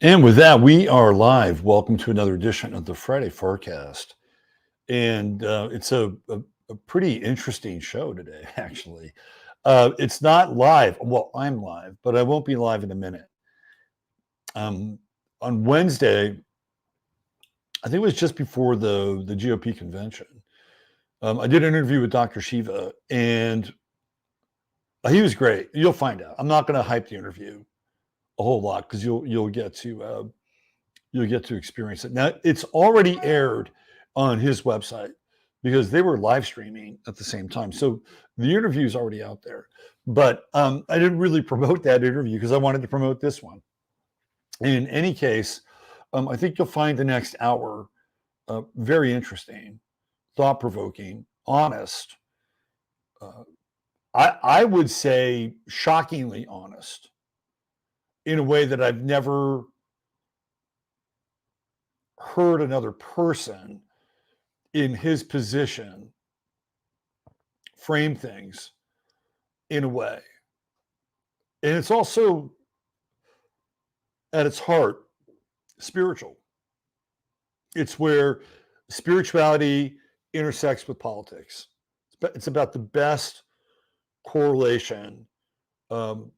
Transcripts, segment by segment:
And with that, we are live. Welcome to another edition of the Friday FARcast. And it's a pretty interesting show today, actually. It's not live. Well, I'm live, but I won't be live in a minute. On Wednesday, I think it was just before the GOP convention, I did an interview with Dr. Shiva, and he was great. You'll find out. I'm not going to hype the interview a whole lot because you'll get to experience it. Now, it's already aired on his website because they were live streaming at the same time. So the interview is already out there. But I didn't really promote that interview because I wanted to promote this one. In any case, I think you'll find the next hour very interesting, thought-provoking, honest. I would say shockingly honest in a way that I've never heard another person in his position frame things in a way. And it's also at its heart spiritual. It's where spirituality intersects with politics. It's about the best correlation of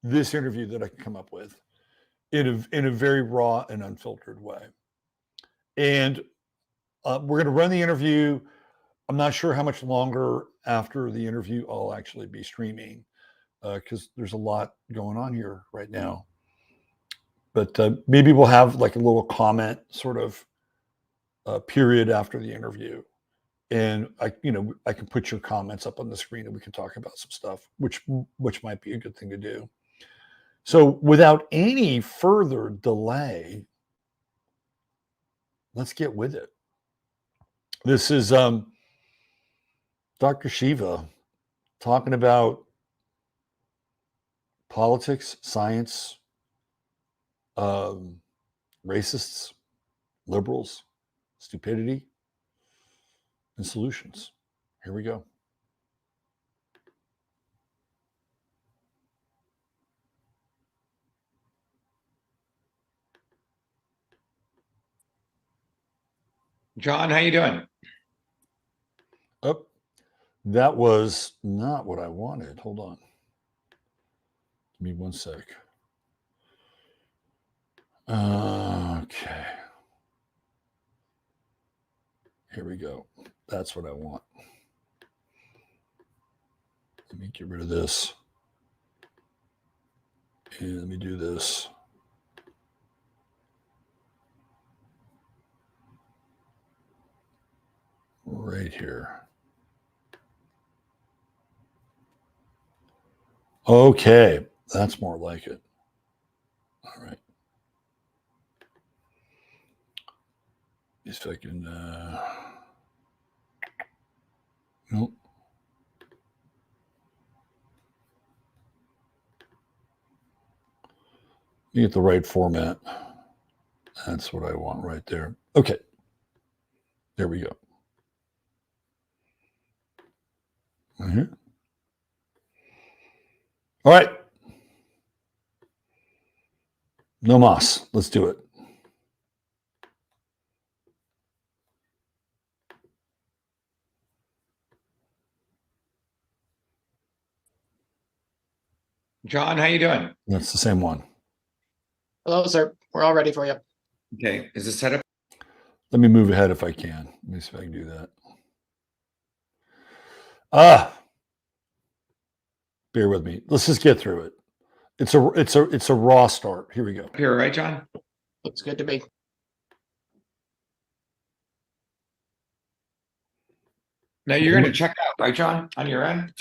this interview that I can come up with in a very raw and unfiltered way. And we're going to run the interview. I'm not sure how much longer after the interview I'll actually be streaming because there's a lot going on here right now. But maybe we'll have like a little comment sort of period after the interview. And I can put your comments up on the screen and we can talk about some stuff, which might be a good thing to do. So without any further delay, let's get with it. This is Dr. Shiva talking about politics, science, racists, liberals, stupidity, and solutions. Here we go. John, how you doing? Oh, that was not what I wanted. Hold on. Give me one sec. Okay. Here we go. That's what I want. Let me get rid of this. And let me do this. Right here. Okay. That's more like it. All right. If I can, nope. You get the right format. That's what I want right there. Okay. There we go. Mm-hmm. All right. No mas. Let's do it. John, how you doing? That's the same one. Hello, sir. We're all ready for you. Okay. Is the setup? Let me move ahead if I can. Let me see if I can do that. Bear with me. Let's just get through it. It's a raw start. Here we go. Here, right, John? Looks good to me. Now you're going to check out, right, John, on your end?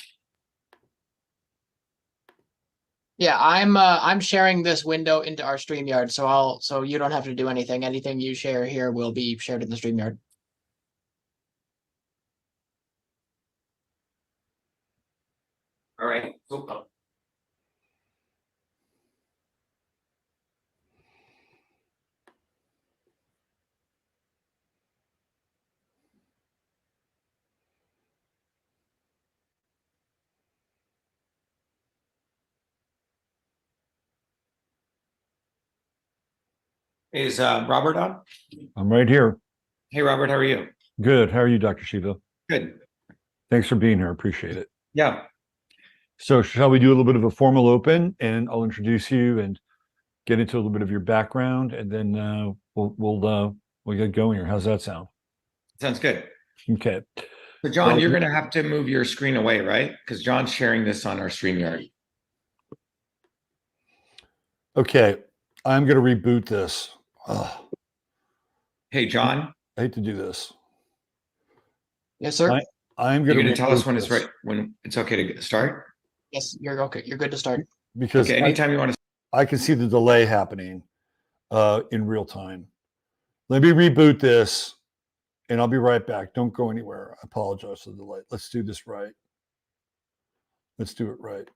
Yeah, I'm sharing this window into our StreamYard, so you don't have to do anything. Anything you share here will be shared in the StreamYard. All right. Cool. Is Robert on? I'm right here. Hey, Robert, how are you? Good. How are you, Dr. Shiva? Good. Thanks for being here. Appreciate it. Yeah. So, shall we do a little bit of a formal open, and I'll introduce you and get into a little bit of your background, and then we'll get going here. How's that sound? Sounds good. Okay. So, John, Well, you're going to have to move your screen away, right? Because John's sharing this on our StreamYard. Okay. I'm going to reboot this. Ugh, Hey, John, I hate to do this. Yes, sir. I'm you're going going to tell us reboot when it's this right, when it's okay to start? Yes, you're okay. You're good to start. because Okay, anytime you want to. I can see the delay happening in real time. Let me reboot this, and I'll be right back. Don't go anywhere. I apologize for the delay. Let's do this right. Let's do it right.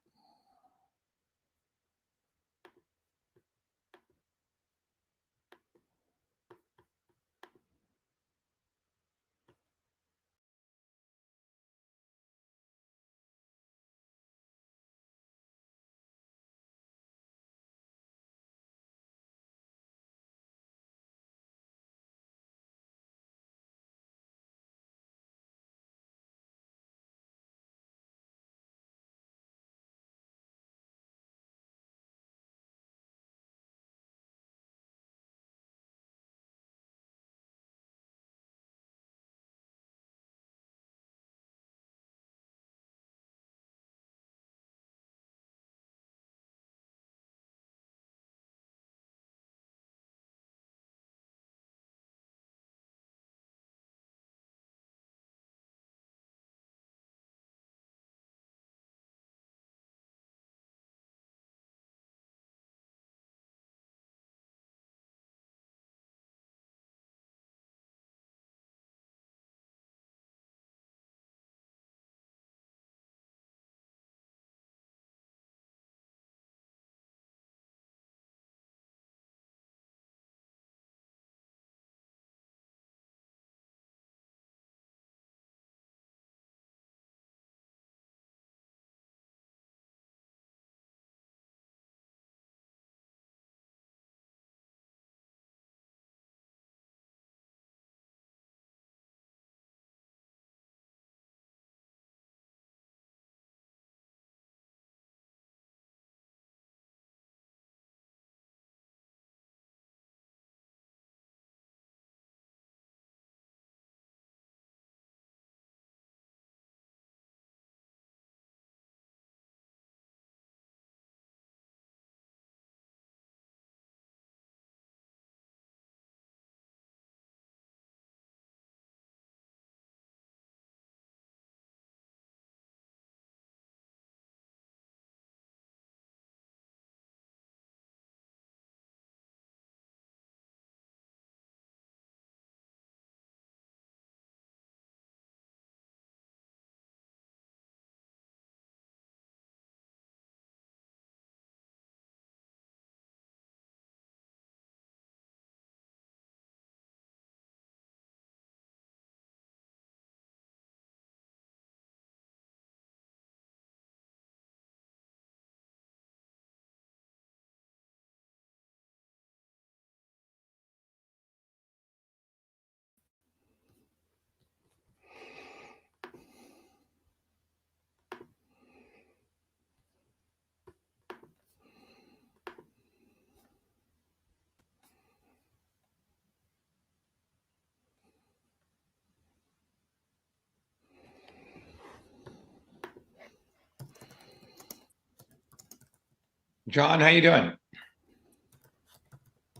John, how you doing?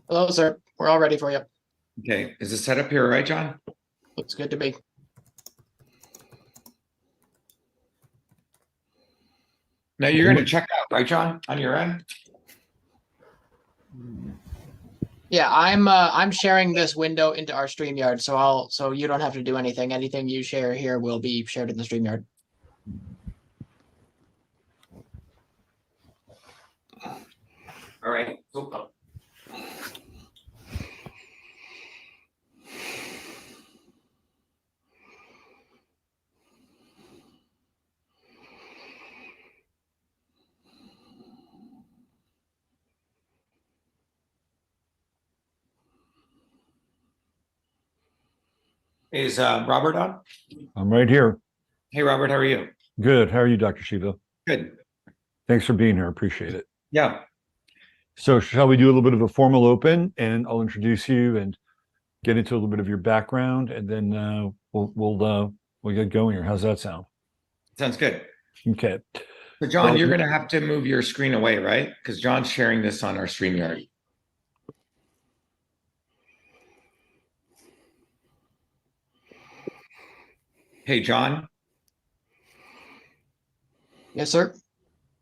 Hello, sir. We're all ready for you. Okay, is the setup here all right, John? Looks good to me. Now you're going to check out, right, John, on your end? Yeah, I'm sharing this window into our StreamYard, so you don't have to do anything. Anything you share here will be shared in the StreamYard. All right. Cool. Is Robert on? I'm right here. Hey, Robert, how are you? Good. How are you, Dr. Shiva? Good. Thanks for being here. Appreciate it. Yeah. So shall we do a little bit of a formal open, and I'll introduce you and get into a little bit of your background, and then we'll get going here. How's that sound? Sounds good. Okay. So, John, Well, you're going to have to move your screen away, right? Because John's sharing this on our StreamYard. Hey, John, Yes, sir.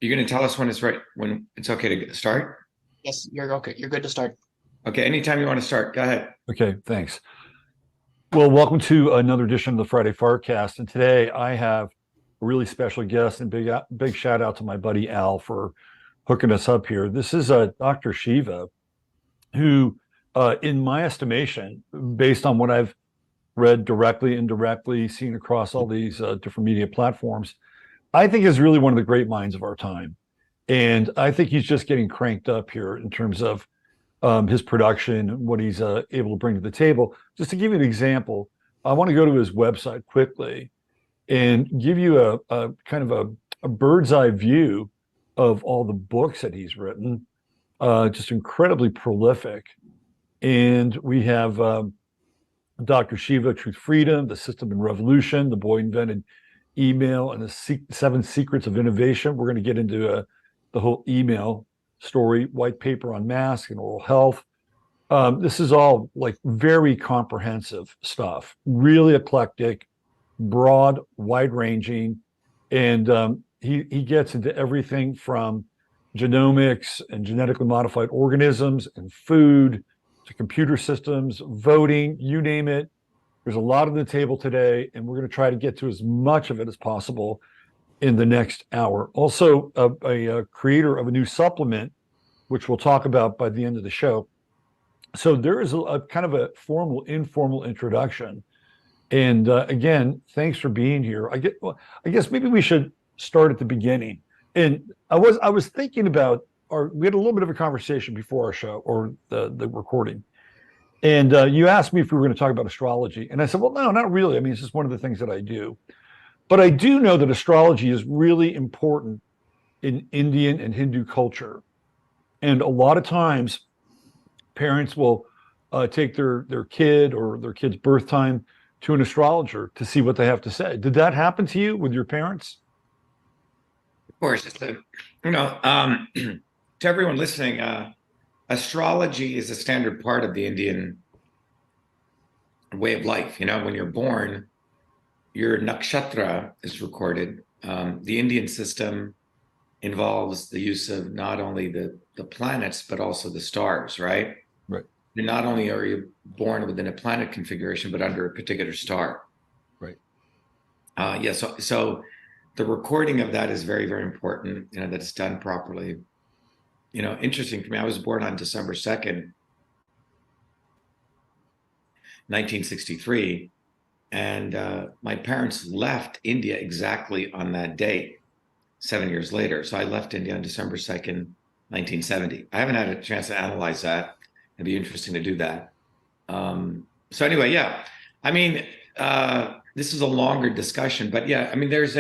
you're going to tell us when it's okay to start? Yes, you're okay. You're good to start. Okay, anytime you want to start, go ahead. Okay, thanks. Well, welcome to another edition of the Friday FARcast, and today I have a really special guest, and big shout out to my buddy Al for hooking us up here. This is Dr. Shiva, who, in my estimation, based on what I've read directly, indirectly, seen across all these different media platforms, I think is really one of the great minds of our time. And I think he's just getting cranked up here in terms of his production and what he's able to bring to the table. Just to give you an example, I want to go to his website quickly and give you a kind of a bird's eye view of all the books that he's written. Just incredibly prolific. And we have Dr. Shiva, Truth, Freedom, The System and Revolution, The Boy Invented Email, and the 7 Secrets of Innovation. We're going to get into the whole email story, white paper on mask and oral health. This is all like very comprehensive stuff, really eclectic, broad, wide-ranging, and he gets into everything from genomics and genetically modified organisms and food to computer systems, voting, you name it. There's a lot on the table today, and we're going to try to get to as much of it as possible in the next hour. Also, a creator of a new supplement, which we'll talk about by the end of the show. So there is a kind of a formal, informal introduction. And again, thanks for being here. I guess maybe we should start at the beginning. And I was thinking about, we had a little bit of a conversation before our show or the recording. And you asked me if we were going to talk about astrology. And I said, well, no, not really. I mean, it's just one of the things that I do. But I do know that astrology is really important in Indian and Hindu culture. And a lot of times, parents will take their kid or their kid's birth time to an astrologer to see what they have to say. Did that happen to you with your parents? Of course, to everyone listening, astrology is a standard part of the Indian way of life. When you're born, your nakshatra is recorded. The Indian system involves the use of not only the planets, but also the stars, right? Right. And not only are you born within a planet configuration, but under a particular star. Right. So the recording of that is very, very important, that it's done properly. Interesting for me, I was born on December 2nd, 1963. And my parents left India exactly on that date, 7 years later. So I left India on December 2nd, 1970. I haven't had a chance to analyze that. It'd be interesting to do that. So anyway, yeah. I mean, this is a longer discussion, but yeah, I mean, there's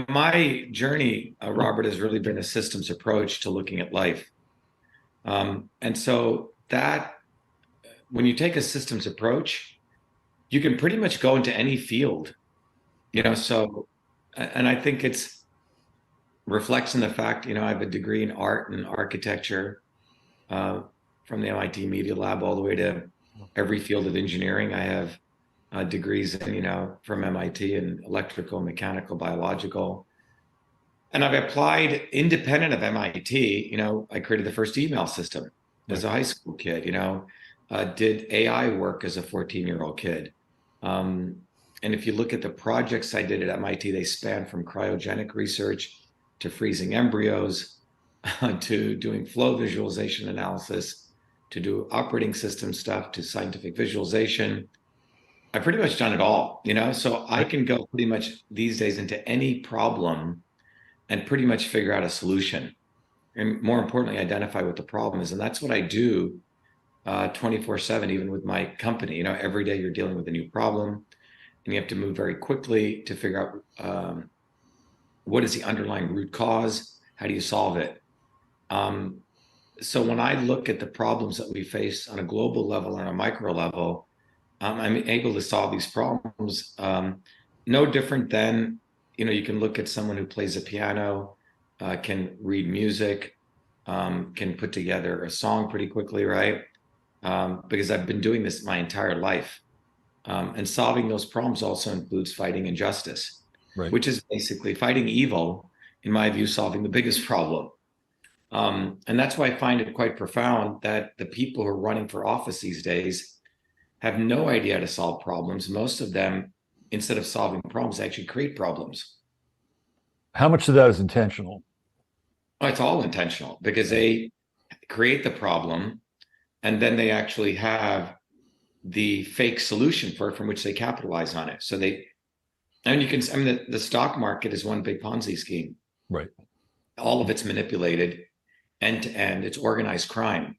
my journey, Robert, has really been a systems approach to looking at life. And so that, when you take a systems approach, you can pretty much go into any field, so, and I think it's reflects in the fact, I have a degree in art and architecture from the MIT Media Lab all the way to every field of engineering. I have degrees in, from MIT in electrical, mechanical, biological. And I've applied independent of MIT, I created the first email system as a high school kid, did AI work as a 14-year-old kid. And if you look at the projects I did at MIT, they span from cryogenic research to freezing embryos, to doing flow visualization analysis, to do operating system stuff, to scientific visualization. I've pretty much done it all, so I can go pretty much these days into any problem and pretty much figure out a solution. And more importantly, identify what the problem is. And that's what I do 24/7, even with my company. Every day you're dealing with a new problem, and you have to move very quickly to figure out what is the underlying root cause? How do you solve it? So when I look at the problems that we face on a global level and a micro level, I'm able to solve these problems. No different than, you can look at someone who plays a piano, can read music, can put together a song pretty quickly, right? Because I've been doing this my entire life. And solving those problems also includes fighting injustice, Right. which is basically fighting evil, in my view, solving the biggest problem. And that's why I find it quite profound that the people who are running for office these days have no idea how to solve problems. Most of them, instead of solving problems, actually create problems. How much of that is intentional? Oh, it's all intentional because they create the problem and then they actually have the fake solution for it from which they capitalize on it. So the stock market is one big Ponzi scheme. Right. All of it's manipulated end to end. It's organized crime.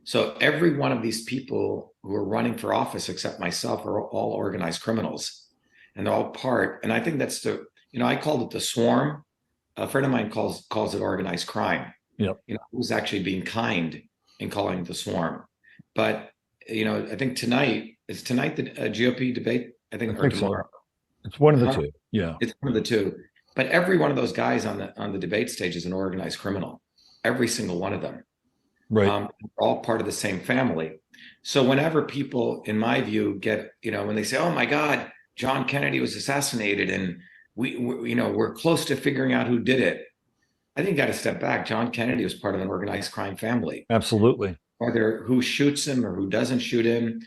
So every one of these people who are running for office, except myself, are all organized criminals, and they're all part. And I think that's I called it the swarm. A friend of mine calls it organized crime. Yep. Who's actually being kind and calling it the swarm. But I think is tonight the GOP debate. I think or tomorrow. So. It's one of the two. Yeah. It's one of the two. But every one of those guys on the debate stage is an organized criminal. Every single one of them. Right. All part of the same family. So whenever people, in my view, get, when they say, oh my God, John Kennedy was assassinated and we're close to figuring out who did it. I think you got to step back. John Kennedy was part of an organized crime family. Absolutely. Whether who shoots him or who doesn't shoot him,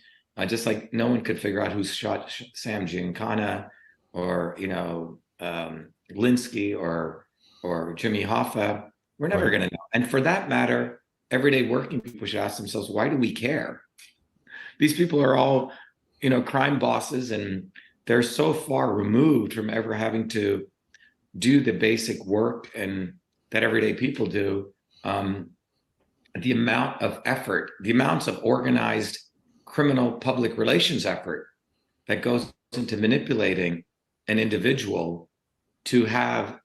just like no one could figure out who shot Sam Giancana or, Linsky or Jimmy Hoffa. We're never going to know. And for that matter, everyday working people should ask themselves, why do we care? These people are all, crime bosses, and they're so far removed from ever having to do the basic work and that everyday people do. The amount of effort, the amounts of organized criminal public relations effort that goes into manipulating an individual to have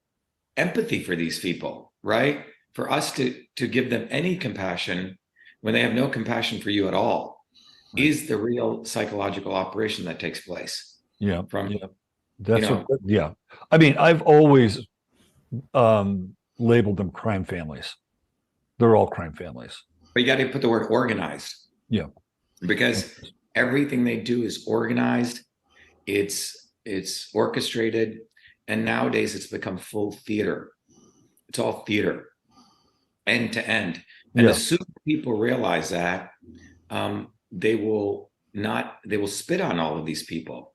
empathy for these people, right? For us to give them any compassion when they have no compassion for you at all, right, is the real psychological operation that takes place. Yeah. That's yeah. I mean, I've always labeled them crime families. They're all crime families. But you got to put the word organized. Yeah. Because everything they do is organized. It's orchestrated. And nowadays it's become full theater. It's all theater, end to end. And as soon as people realize that, they will spit on all of these people.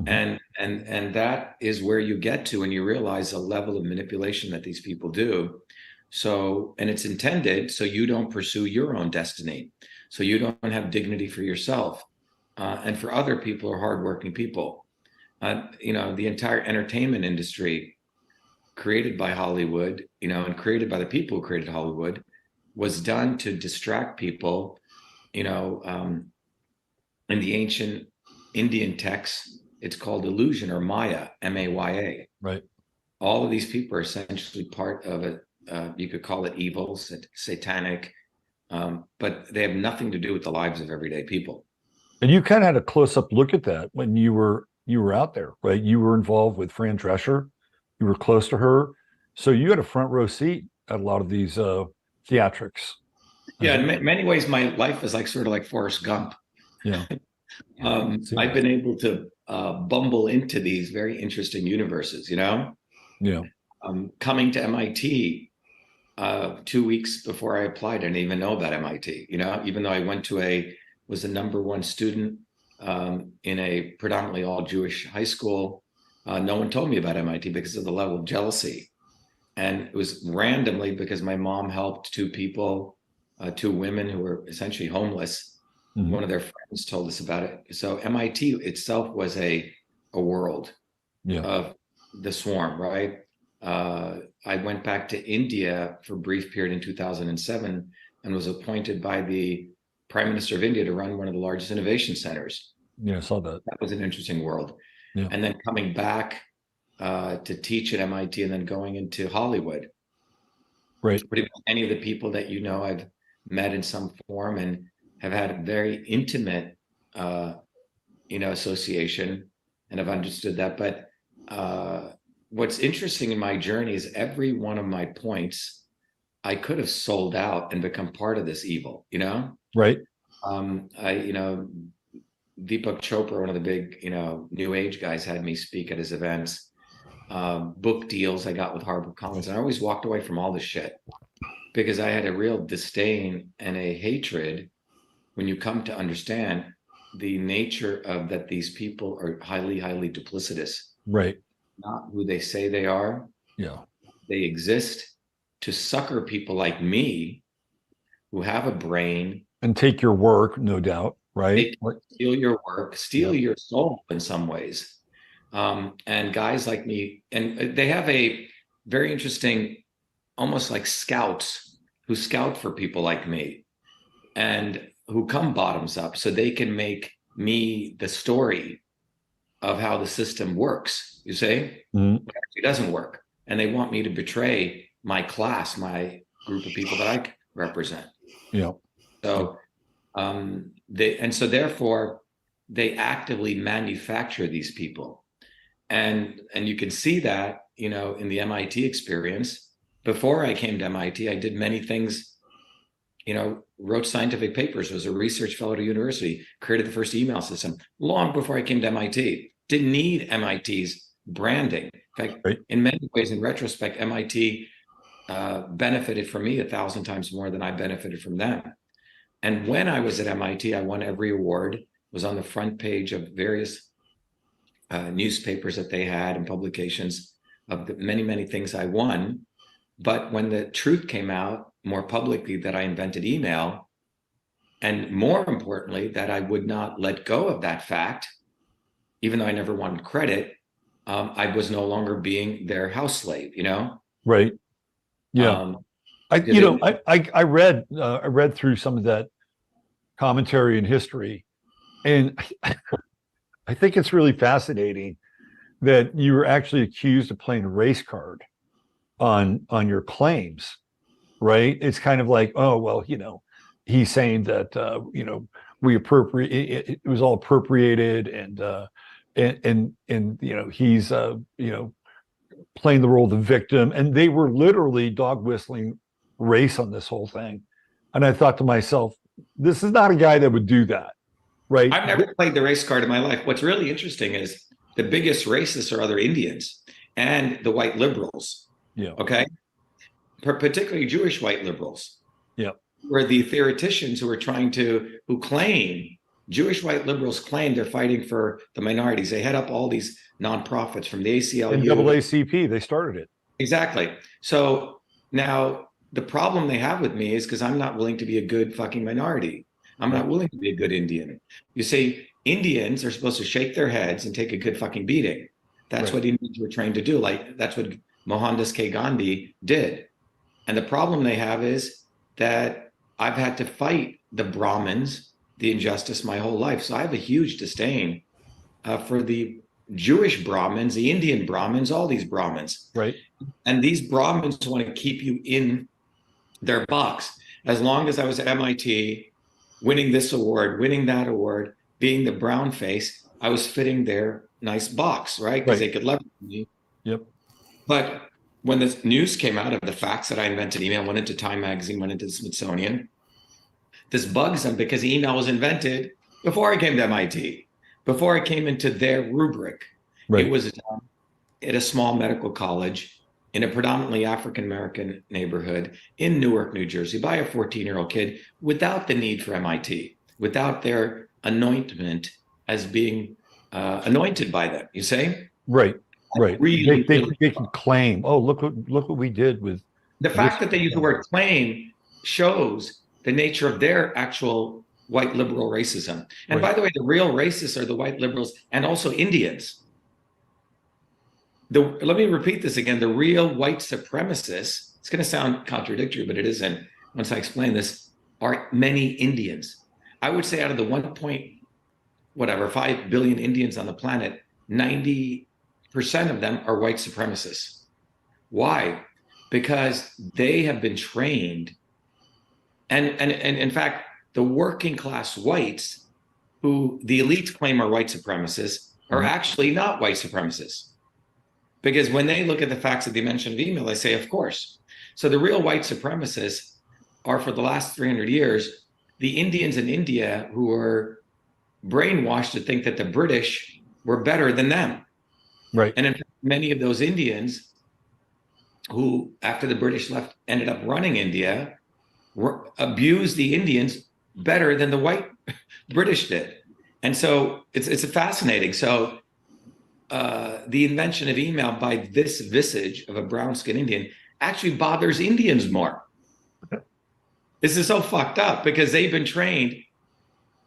Mm-hmm. And that is where you get to when you realize the level of manipulation that these people do. So, and it's intended so you don't pursue your own destiny. So you don't have dignity for yourself. And for other people are hardworking people. The entire entertainment industry created by Hollywood, and created by the people who created Hollywood, was done to distract people, in the ancient Indian texts, it's called illusion or Maya, M-A-Y-A. Right. All of these people are essentially part of it. You could call it evil, satanic, but they have nothing to do with the lives of everyday people. And you kind of had a close-up look at that when you were out there, right? You were involved with Fran Drescher. You were close to her. So you had a front row seat at a lot of these theatrics. Yeah, in many ways, my life is sort of like Forrest Gump. Yeah. I've been able to bumble into these very interesting universes, Yeah. Coming to MIT 2 weeks before I applied, I didn't even know about MIT, even though I was the #1 student in a predominantly all Jewish high school. No one told me about MIT because of the level of jealousy. And it was randomly because my mom helped two women who were essentially homeless. Mm-hmm. One of their friends told us about it. So MIT itself was a world of the swarm, right? I went back to India for a brief period in 2007 and was appointed by the Prime Minister of India to run one of the largest innovation centers. Yeah, I saw that. That was an interesting world. Yeah. And then coming back to teach at MIT and then going into Hollywood. Right. Pretty much any of the people that you know I've met in some form and have had a very intimate association, and I've understood that. But what's interesting in my journey is every one of my points I could have sold out and become part of this evil, Right. Deepak Chopra, one of the big, new age guys, had me speak at his events. Book deals I got with HarperCollins. And I always walked away from all this shit because I had a real disdain and a hatred when you come to understand the nature of that these people are highly, highly duplicitous. Right. Not who they say they are. Yeah. They exist to sucker people like me who have a brain. And take your work, no doubt. Right. Steal your work, steal your soul in some ways. And guys like me, and they have a very interesting, almost like scouts who scout for people like me and who come bottoms up so they can make me the story of how the system works, you see? Mm-hmm. It actually doesn't work. And they want me to betray my class, my group of people that I represent. Yeah. So, therefore they actively manufacture these people. And you can see that, in the MIT experience. Before I came to MIT, I did many things, wrote scientific papers, was a research fellow at a university, created the first email system long before I came to MIT. Didn't need MIT's branding. In fact, in many ways, in retrospect, MIT benefited from me 1,000 times more than I benefited from them. And when I was at MIT, I won every award, was on the front page of various newspapers that they had and publications of the many, many things I won. But when the truth came out more publicly that I invented email, and more importantly, that I would not let go of that fact, even though I never wanted credit, I was no longer being their house slave, Right. Yeah. I read through some of that commentary in history, and I think it's really fascinating that you were actually accused of playing a race card on your claims, right? It's kind of like, oh, well, he's saying that, we appropriate, it was all appropriated and he's, playing the role of the victim. And they were literally dog whistling race on this whole thing. And I thought to myself, this is not a guy that would do that. Right. I've never played the race card in my life. What's really interesting is the biggest racists are other Indians and the white liberals. Yeah. Okay. Particularly Jewish white liberals. Yeah. Where the theoreticians who claim, Jewish white liberals claim they're fighting for the minorities. They head up all these nonprofits from the ACLU. And NAACP, they started it. Exactly. So now the problem they have with me is because I'm not willing to be a good fucking minority. I'm not willing to be a good Indian. You see, Indians are supposed to shake their heads and take a good fucking beating. That's what Indians were trained to do. Like, that's what Mohandas K. Gandhi did. And the problem they have is that I've had to fight the Brahmins, the injustice my whole life. So I have a huge disdain for the Jewish Brahmins, the Indian Brahmins, all these Brahmins. Right. And these Brahmins want to keep you in their box. As long as I was at MIT, winning this award, winning that award, being the brown face, I was fitting their nice box, right? Because they could leverage me. Yep. But when the news came out of the facts that I invented email, went into Time Magazine, went into the Smithsonian, this bugs them because email was invented before I came to MIT, before I came into their rubric. It was at a small medical college in a predominantly African-American neighborhood in Newark, New Jersey, by a 14-year-old kid without the need for MIT, without their anointment as being anointed by them, you say? Right. Really, they can claim, oh, look what we did with the fact that they use the word claim shows the nature of their actual white liberal racism. And by the way, the real racists are the white liberals and also Indians. Let me repeat this again. The real white supremacists, it's going to sound contradictory, but it isn't once I explain this, are many Indians. I would say out of the 5 billion Indians on the planet, 90% of them are white supremacists. Why? Because they have been trained, and in fact, the working class whites, who the elites claim are white supremacists, are actually not white supremacists. Because when they look at the facts of the invention of email, they say, of course. So the real white supremacists are, for the last 300 years, the Indians in India who were brainwashed to think that the British were better than them. Right. And in fact, many of those Indians who, after the British left, ended up running India, abused the Indians better than the white British did. And so it's fascinating. So the invention of email by this visage of a brown-skinned Indian actually bothers Indians more. This is so fucked up because they've been trained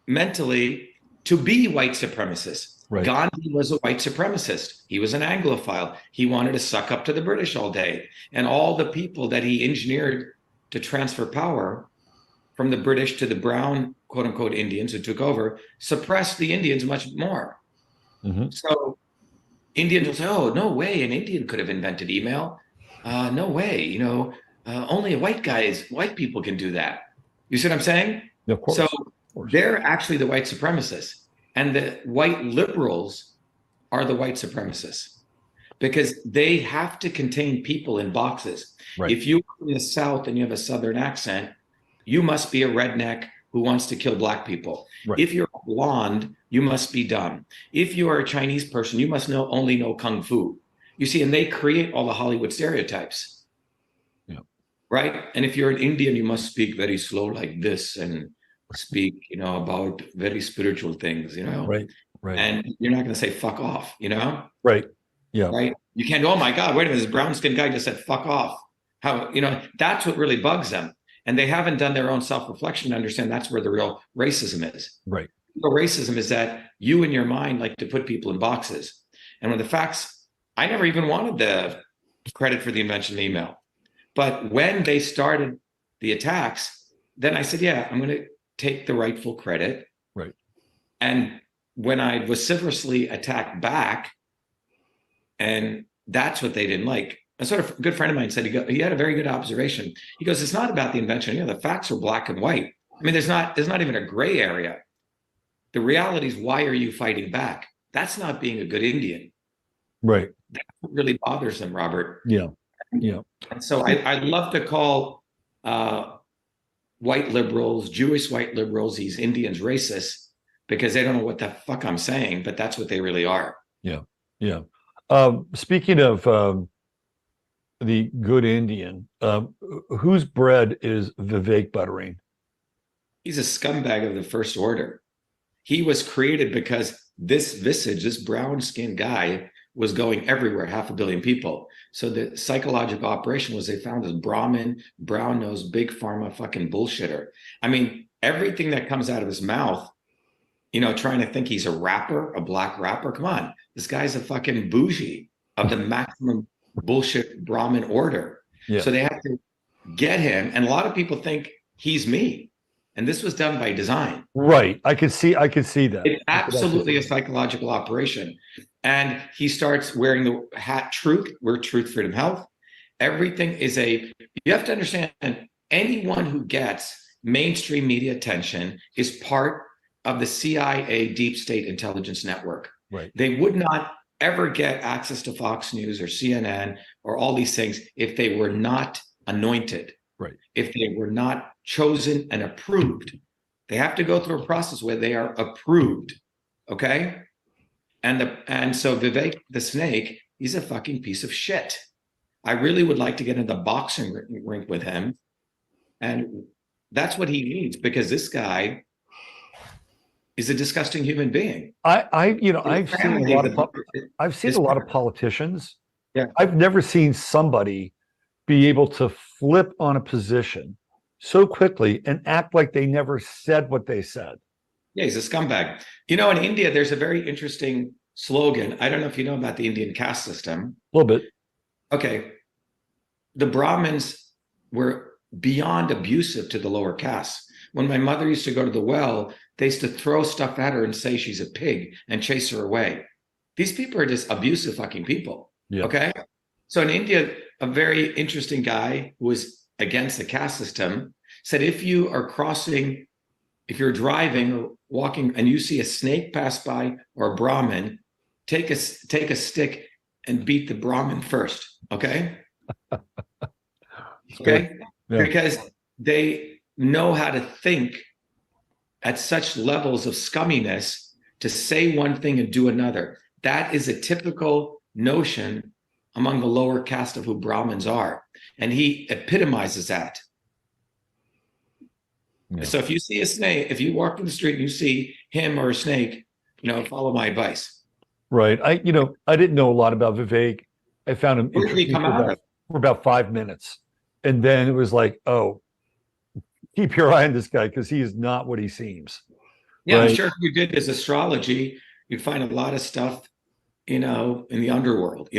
mentally to be white supremacists. Right. Gandhi was a white supremacist. He was an Anglophile. He wanted to suck up to the British all day. And all the people that he engineered to transfer power from the British to the brown, quote unquote, Indians who took over, suppressed the Indians much more. So Indians will say, oh, no way, an Indian could have invented email. No way, only white people can do that. You see what I'm saying? Of course. So they're actually the white supremacists. And the white liberals are the white supremacists because they have to contain people in boxes. Right. If you're in the South and you have a Southern accent, you must be a redneck who wants to kill black people. Right. If you're blonde, you must be dumb. If you are a Chinese person, you must only know Kung Fu. You see, and they create all the Hollywood stereotypes. Yeah. Right? And if you're an Indian, you must speak very slow like this and speak, about very spiritual things, Right. And you're not going to say fuck off, Right. Yeah. Right. You can't, oh my God, wait a minute, this brown skinned guy just said fuck off. How, that's what really bugs them. And they haven't done their own self-reflection to understand that's where the real racism is. Right. Real racism is that you in your mind like to put people in boxes. And when the facts, I never even wanted the credit for the invention of email. But when they started the attacks, then I said, yeah, I'm going to take the rightful credit. Right. And when I vociferously attacked back, and that's what they didn't like. A sort of good friend of mine said, he had a very good observation. He goes, it's not about the invention. The facts are black and white. I mean, there's not even a gray area. The reality is, why are you fighting back? That's not being a good Indian. Right. That's what really bothers them, Robert. Yeah. Yeah. And so I love to call white liberals, Jewish white liberals, these Indians racist because they don't know what the fuck I'm saying, but that's what they really are. Yeah. Yeah. Speaking of the good Indian, whose bread is Vivek buttering? He's a scumbag of the first order. He was created because this visage, this brown-skinned guy, was going everywhere, 500 million people. So the psychological operation was they found this Brahmin, brown-nosed, big pharma fucking bullshitter. I mean, everything that comes out of his mouth, trying to think he's a rapper, a black rapper. Come on, this guy's a fucking bougie of the maximum bullshit Brahmin order. Yeah. So they have to get him. And a lot of people think he's me. And this was done by design. Right. I could see that. It's absolutely a psychological operation. And he starts wearing the hat truth. We're truth, freedom, health. Everything is you have to understand, anyone who gets mainstream media attention is part of the CIA deep state intelligence network. Right. They would not ever get access to Fox News or CNN or all these things if they were not anointed. Right. If they were not chosen and approved. They have to go through a process where they are approved. Okay? And so Vivek the Snake, he's a fucking piece of shit. I really would like to get in the boxing rink with him. And that's what he needs, because this guy is a disgusting human being. I've seen a lot of politicians. Yeah. I've never seen somebody be able to flip on a position so quickly and act like they never said what they said. Yeah, he's a scumbag. In India, there's a very interesting slogan. I don't know if you know about the Indian caste system. A little bit. Okay. The Brahmins were beyond abusive to the lower castes. When my mother used to go to the well, they used to throw stuff at her and say she's a pig and chase her away. These people are just abusive fucking people. Yeah. Okay. So in India, a very interesting guy who was against the caste system said, if you're driving or walking and you see a snake pass by or a Brahmin, take a stick and beat the Brahmin first. Okay. Okay. Yeah. Because they know how to think at such levels of scumminess to say one thing and do another. That is a typical notion among the lower caste of who Brahmins are. And he epitomizes that. Yeah. So if you see a snake, if you walk in the street and you see him or a snake, follow my advice. Right. I didn't know a lot about Vivek. I found him Where did he interesting come out of? for about 5 minutes. And then it was like, oh, keep your eye on this guy because he is not what he seems. Yeah, right? I'm sure if you did his astrology, you'd find a lot of stuff, in the underworld,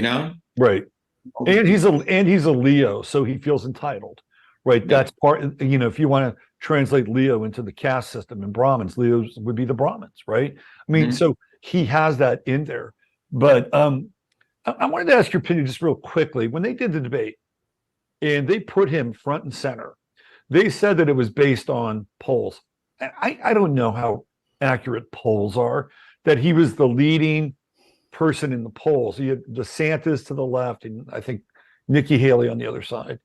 Right. And he's a Leo, so he feels entitled. Right. Yeah. That's part, if you want to translate Leo into the caste system and Brahmins, Leos would be the Brahmins, right? I mean, so he has that in there. But I wanted to ask your opinion just real quickly. When they did the debate and they put him front and center, they said that it was based on polls. I don't know how accurate polls are, that he was the leading person in the polls. He had DeSantis to the left, and I think Nikki Haley on the other side.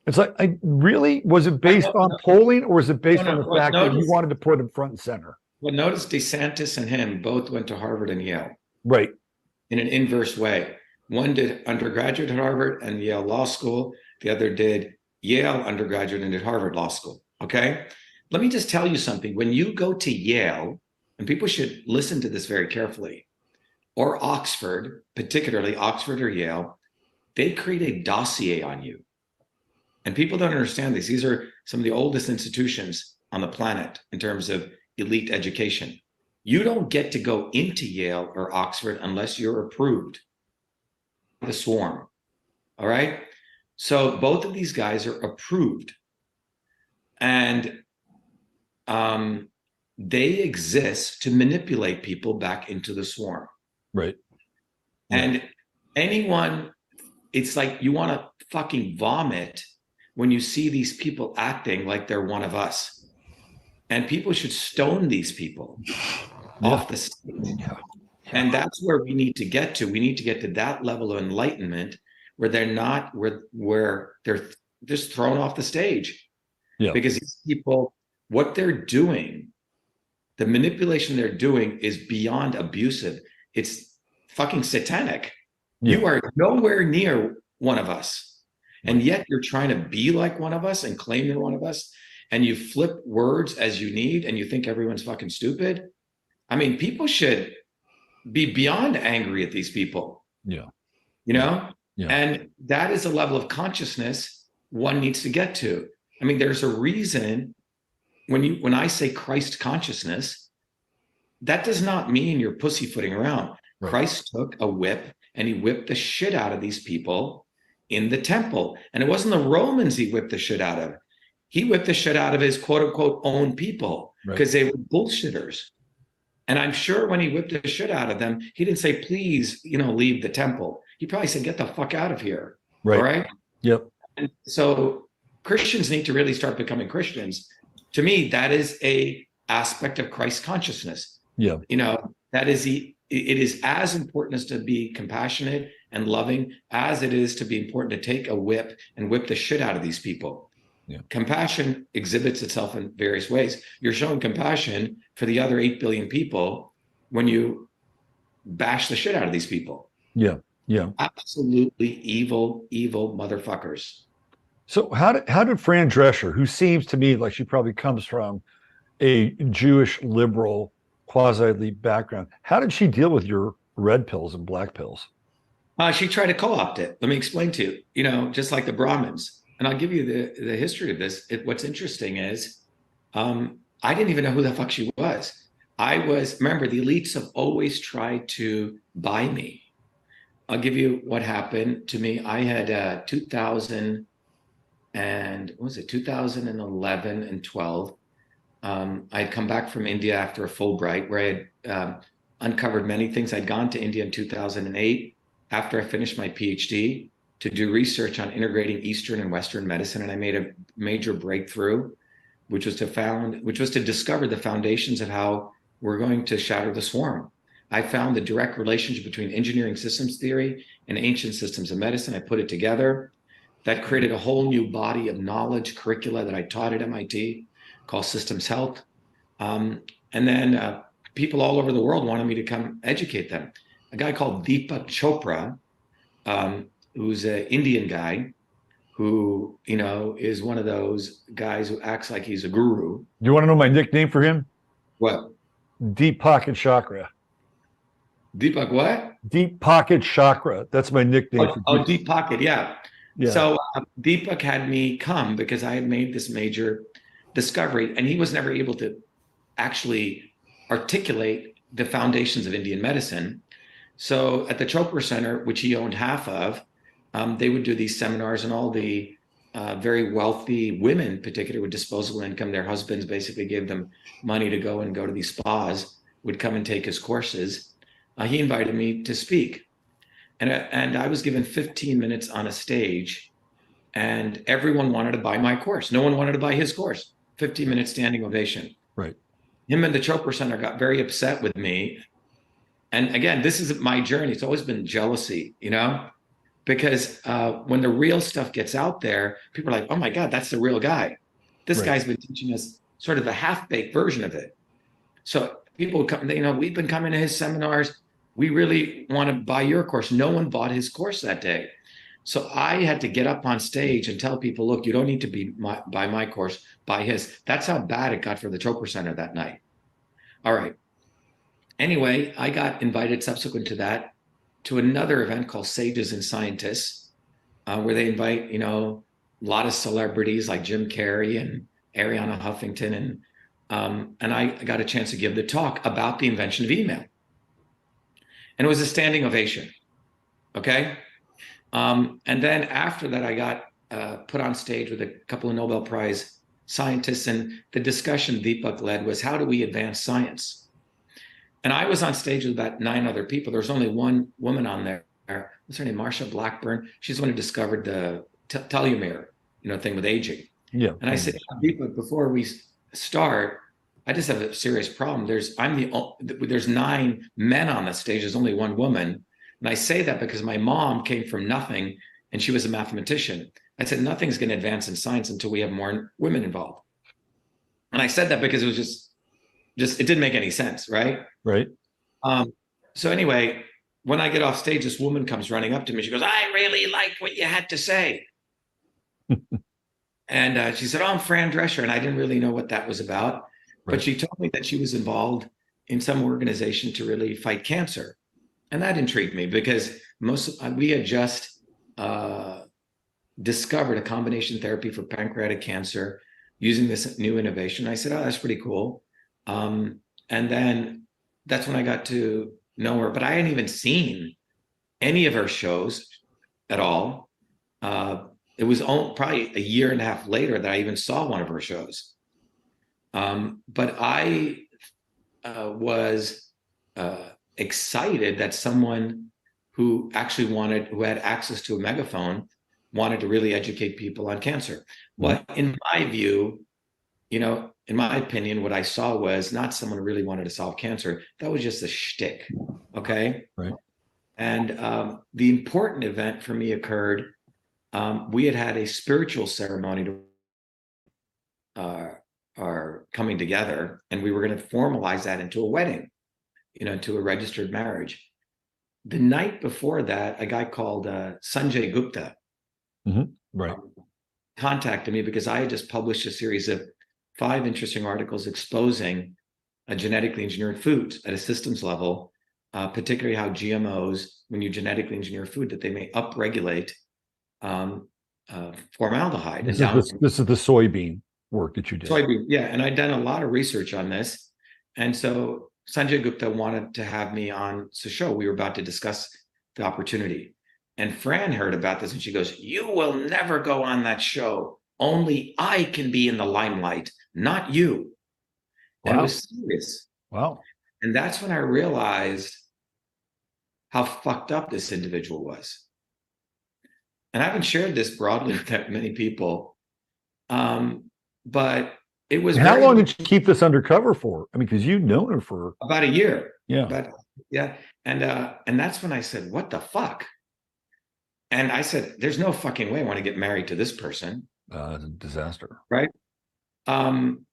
It's like, was it based on polling, or is it based on the fact that you wanted to put him front and center? Well, notice DeSantis and him both went to Harvard and Yale. Right. In an inverse way. One did undergraduate at Harvard and Yale Law School. The other did Yale undergraduate and did Harvard Law School. Okay. Let me just tell you something. When you go to Yale, and people should listen to this very carefully, or Oxford, particularly Oxford or Yale, they create a dossier on you. And people don't understand this. These are some of the oldest institutions on the planet in terms of elite education. You don't get to go into Yale or Oxford unless you're approved. The swarm. All right. So both of these guys are approved. And they exist to manipulate people back into the swarm. Right. And anyone, it's like you want to fucking vomit when you see these people acting like they're one of us. And people should stone these people off the stage. And that's where we need to get to. We need to get to that level of enlightenment where they're not, where they're just thrown off the stage. Yeah. Because these people, what they're doing, the manipulation they're doing is beyond abusive. It's fucking satanic. Yeah. You are nowhere near one of us. And yet you're trying to be like one of us and claim you're one of us. And you flip words as you need and you think everyone's fucking stupid. I mean, people should be beyond angry at these people. Yeah. Yeah. And that is a level of consciousness one needs to get to. I mean, there's a reason when I say Christ consciousness, that does not mean you're pussyfooting around. Right. Christ took a whip and he whipped the shit out of these people in the temple. And it wasn't the Romans he whipped the shit out of. He whipped the shit out of his quote unquote own people because they were bullshitters. And I'm sure when he whipped the shit out of them, he didn't say, please, leave the temple. He probably said, get the fuck out of here. Right. All right. Yep. And so Christians need to really start becoming Christians. To me, that is a aspect of Christ consciousness. Yeah. That is it is as important as to be compassionate and loving as it is to be important to take a whip and whip the shit out of these people. Yeah. Compassion exhibits itself in various ways. You're showing compassion for the other 8 billion people when you bash the shit out of these people. Yeah. Yeah. Absolutely evil motherfuckers. So how did Fran Drescher, who seems to me like she probably comes from a Jewish liberal quasi-elite background, how did she deal with your red pills and black pills? She tried to co-opt it. Let me explain to you, just like the Brahmins. And I'll give you the history of this. What's interesting is I didn't even know who the fuck she was. Remember, the elites have always tried to buy me. I'll give you what happened to me. I had 2011 and 12. I had come back from India after a Fulbright, where I had uncovered many things. I'd gone to India in 2008 after I finished my PhD to do research on integrating Eastern and Western medicine, and I made a major breakthrough, which was to discover the foundations of how we're going to shatter the swarm. I found the direct relationship between engineering systems theory and ancient systems of medicine. I put it together. That created a whole new body of knowledge curricula that I taught at MIT called Systems Health. And then people all over the world wanted me to come educate them. A guy called Deepak Chopra, who's an Indian guy, who, is one of those guys who acts like he's a guru. You want to know my nickname for him? What? Deep Pocket Chakra. Deepak what? Deep Pocket Chakra. That's my nickname. Deep Pocket, yeah. So Deepak had me come because I had made this major discovery, and he was never able to actually articulate the foundations of Indian medicine. So at the Chopra Center, which he owned half of, they would do these seminars, and all the very wealthy women, particularly with disposable income, their husbands basically gave them money to go to these spas, would come and take his courses. He invited me to speak. And I was given 15 minutes on a stage, and everyone wanted to buy my course. No one wanted to buy his course. 15-minute standing ovation. Right. Him and the Chopra Center got very upset with me. And again, this isn't my journey. It's always been jealousy, because when the real stuff gets out there, people are like, oh my God, that's the real guy. This guy's been teaching us sort of a half-baked version of it. So people would come, we've been coming to his seminars. We really want to buy your course. No one bought his course that day. So I had to get up on stage and tell people, look, you don't need to buy my course, buy his. That's how bad it got for the Chopra Center that night. All right. Anyway, I got invited subsequent to that to another event called Sages and Scientists, where they invite, a lot of celebrities like Jim Carrey and Ariana Huffington. And I got a chance to give the talk about the invention of email. And it was a standing ovation. Okay. And then after that, I got put on stage with a couple of Nobel Prize scientists, and the discussion Deepak led was, how do we advance science? And I was on stage with about 9 other people. There was only one woman on there. What's her name? Marsha Blackburn. She's the one who discovered the telomere, thing with aging. Yeah. And I said, Deepak, before we start, I just have a serious problem. There's 9 men on the stage. There's only one woman. And I say that because my mom came from nothing, and she was a mathematician. I said, nothing's going to advance in science until we have more women involved. And I said that because it was just it didn't make any sense, right? Right. So anyway, when I get off stage, this woman comes running up to me. She goes, I really liked what you had to say. And she said, oh, I'm Fran Drescher. And I didn't really know what that was about. But she told me that she was involved in some organization to really fight cancer. And that intrigued me because we had just discovered a combination therapy for pancreatic cancer using this new innovation. I said, oh, that's pretty cool. And then that's when I got to know her, but I hadn't even seen any of her shows at all. It was probably a year and a half later that I even saw one of her shows. But I was excited that someone who had access to a megaphone wanted to really educate people on cancer. But in my view, in my opinion, what I saw was not someone who really wanted to solve cancer. That was just a shtick. Okay. Right. And the important event for me occurred. We had a spiritual ceremony to our coming together, and we were going to formalize that into a wedding, into a registered marriage. The night before that, a guy called Sanjay Gupta contacted me because I had just published a series of 5 interesting articles exposing genetically engineered foods at a systems level, particularly how GMOs, when you genetically engineer food, that they may upregulate formaldehyde. This is the soybean work that you did. Soybean, yeah. And I'd done a lot of research on this. And so Sanjay Gupta wanted to have me on the show. We were about to discuss the opportunity. And Fran heard about this and she goes, you will never go on that show. Only I can be in the limelight, not you. And it Wow. was serious. Wow. And that's when I realized how fucked up this individual was. And I haven't shared this broadly with that many people. But it was How long did you keep this undercover for? I mean, because you've known her for about a year. Yeah. But yeah. And that's when I said, what the fuck? And I said, there's no fucking way I want to get married to this person. It's a disaster. Right. And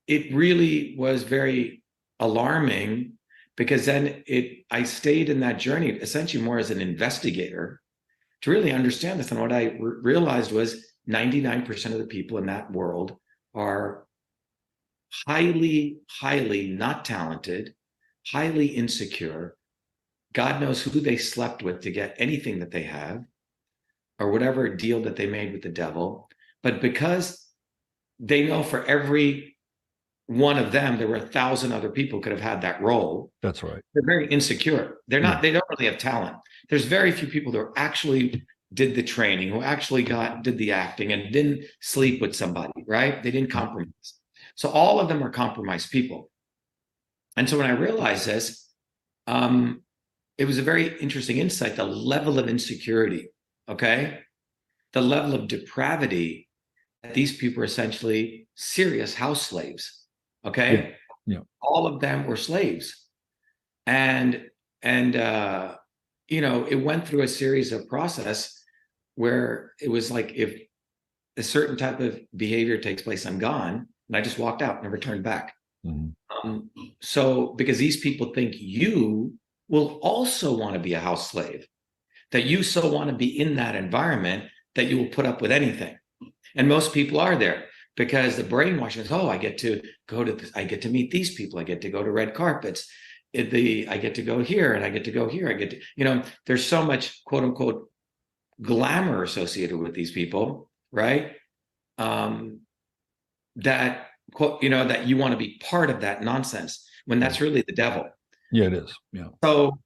it really was very alarming, because then I stayed in that journey essentially more as an investigator to really understand this. And what I realized was 99% of the people in that world are highly, highly not talented, highly insecure. God knows who they slept with to get anything that they have, or whatever deal that they made with the devil. But because they know for every one of them, there were 1,000 other people could have had that role. That's right. They're very insecure. They don't really have talent. There's very few people that actually did the training, who actually did the acting and didn't sleep with somebody, right? They didn't compromise. So all of them are compromised people. And so when I realized this, it was a very interesting insight, the level of insecurity, okay? The level of depravity that these people are essentially serious house slaves, okay? Yeah. All of them were slaves. And it went through a series of process where it was like, if a certain type of behavior takes place, I'm gone. And I just walked out, never turned back. Mm-hmm. So because these people think you will also want to be a house slave, that you so want to be in that environment that you will put up with anything. And most people are there because the brainwashing is, I get to go to this, I get to meet these people, I get to go to red carpets, I get to go here and I get to go here, I get to, there's so much quote unquote glamour associated with these people, right? That quote, that you want to be part of that nonsense when that's really the devil. Yeah, it is. Yeah. So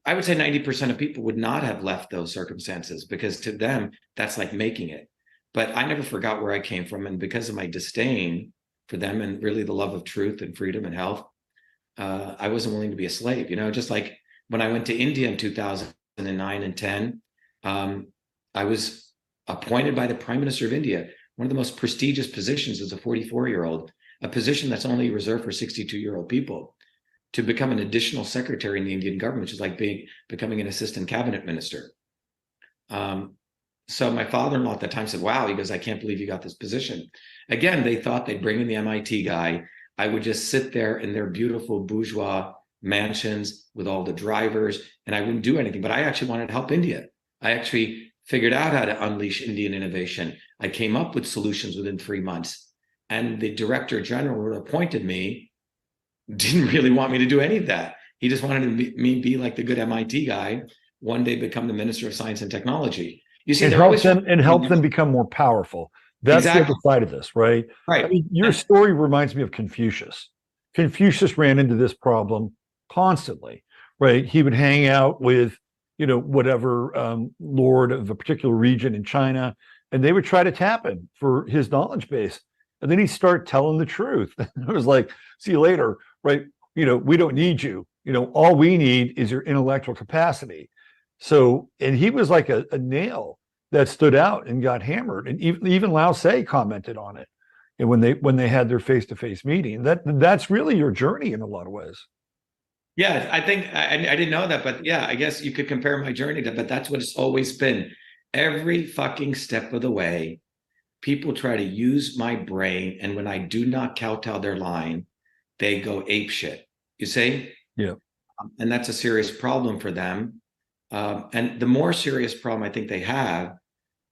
I would say 90% of people would not have left those circumstances, because to them, that's like making it. But I never forgot where I came from. And because of my disdain for them and really the love of truth and freedom and health, I wasn't willing to be a slave. Just like when I went to India in 2009 and 10, I was appointed by the Prime Minister of India, one of the most prestigious positions as a 44-year-old, a position that's only reserved for 62-year-old people, to become an additional secretary in the Indian government, which is like becoming an assistant cabinet minister. So my father-in-law at the time said, wow, he goes, I can't believe you got this position. Again, they thought they'd bring in the MIT guy. I would just sit there in their beautiful bourgeois mansions with all the drivers, and I wouldn't do anything. But I actually wanted to help India. I actually figured out how to unleash Indian innovation. I came up with solutions within 3 months. And the director general who appointed me didn't really want me to do any of that. He just wanted me be like the good MIT guy, one day become the Minister of Science and Technology. You see, and help them become more powerful. That's the other side of this, right? Right. I mean, your story reminds me of Confucius. Confucius ran into this problem constantly, right? He would hang out with, whatever lord of a particular region in China, and they would try to tap him for his knowledge base. And then he'd start telling the truth. It was like, see you later, right? We don't need you. All we need is your intellectual capacity. So, and he was like a nail that stood out and got hammered. And even Lao Tse commented on it. And when they had their face-to-face meeting, that's really your journey in a lot of ways. Yeah, I think I didn't know that, but yeah, I guess you could compare my journey to, but that's what it's always been. Every fucking step of the way, people try to use my brain, and when I do not kowtow their line, they go apeshit. You see? Yeah. And that's a serious problem for them. And the more serious problem I think they have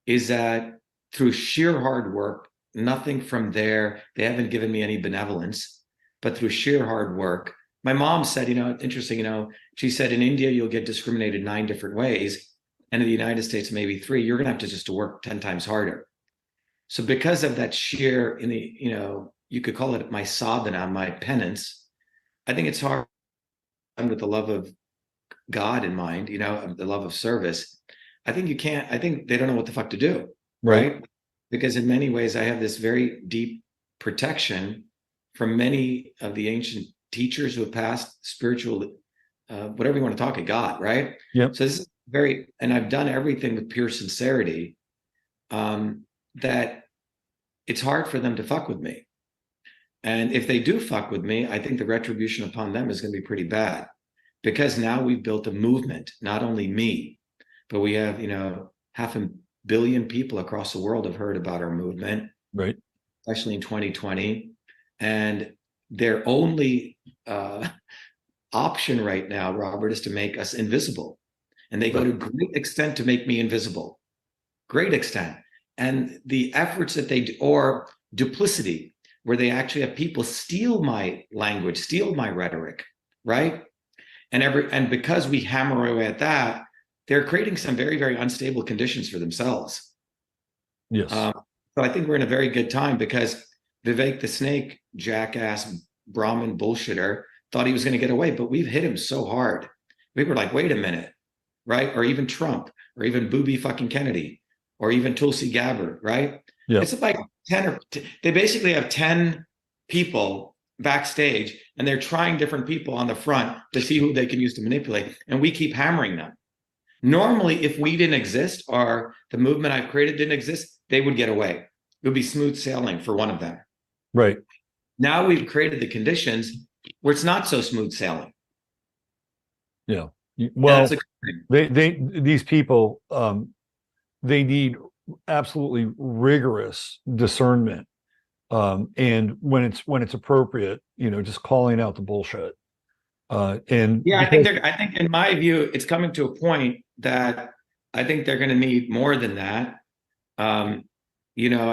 is that through sheer hard work, nothing from there, they haven't given me any benevolence, but through sheer hard work. My mom said, interesting, she said, in India, you'll get discriminated 9 different ways. And in the United States, maybe 3, you're going to have to just to work 10 times harder. So because of that sheer, you could call it my sadhana, my penance, I think it's hard with the love of God in mind, the love of service. I think they don't know what the fuck to do. Right. Because in many ways, I have this very deep protection from many of the ancient teachers who have passed, spiritual, whatever you want to talk of God, right? Yep. So this is and I've done everything with pure sincerity, that it's hard for them to fuck with me. And if they do fuck with me, I think the retribution upon them is going to be pretty bad, because now we've built a movement, not only me, but we have, 500 million people across the world have heard about our movement, right? Especially in 2020. And their only option right now, Robert, is to make us invisible. And they go to great extent to make me invisible, great extent. And the efforts that they do, or duplicity, where they actually have people steal my language, steal my rhetoric, right? And because we hammer away at that, they're creating some very, very unstable conditions for themselves. Yes. So I think we're in a very good time, because Vivek the Snake, jackass, Brahmin bullshitter, thought he was going to get away, but we've hit him so hard. We were like, wait a minute, right? Or even Trump, or even Booby fucking Kennedy, or even Tulsi Gabbard, right? Yeah. It's like 10 they basically have 10 people backstage, and they're trying different people on the front to see who they can use to manipulate. And we keep hammering them. Normally, if we didn't exist, or the movement I've created didn't exist, they would get away. It would be smooth sailing for one of them. Right. Now we've created the conditions where it's not so smooth sailing. Yeah. Well, these people, they need absolutely rigorous discernment. And when it's appropriate, just calling out the bullshit. And yeah, I think in my view, it's coming to a point that I think they're going to need more than that. I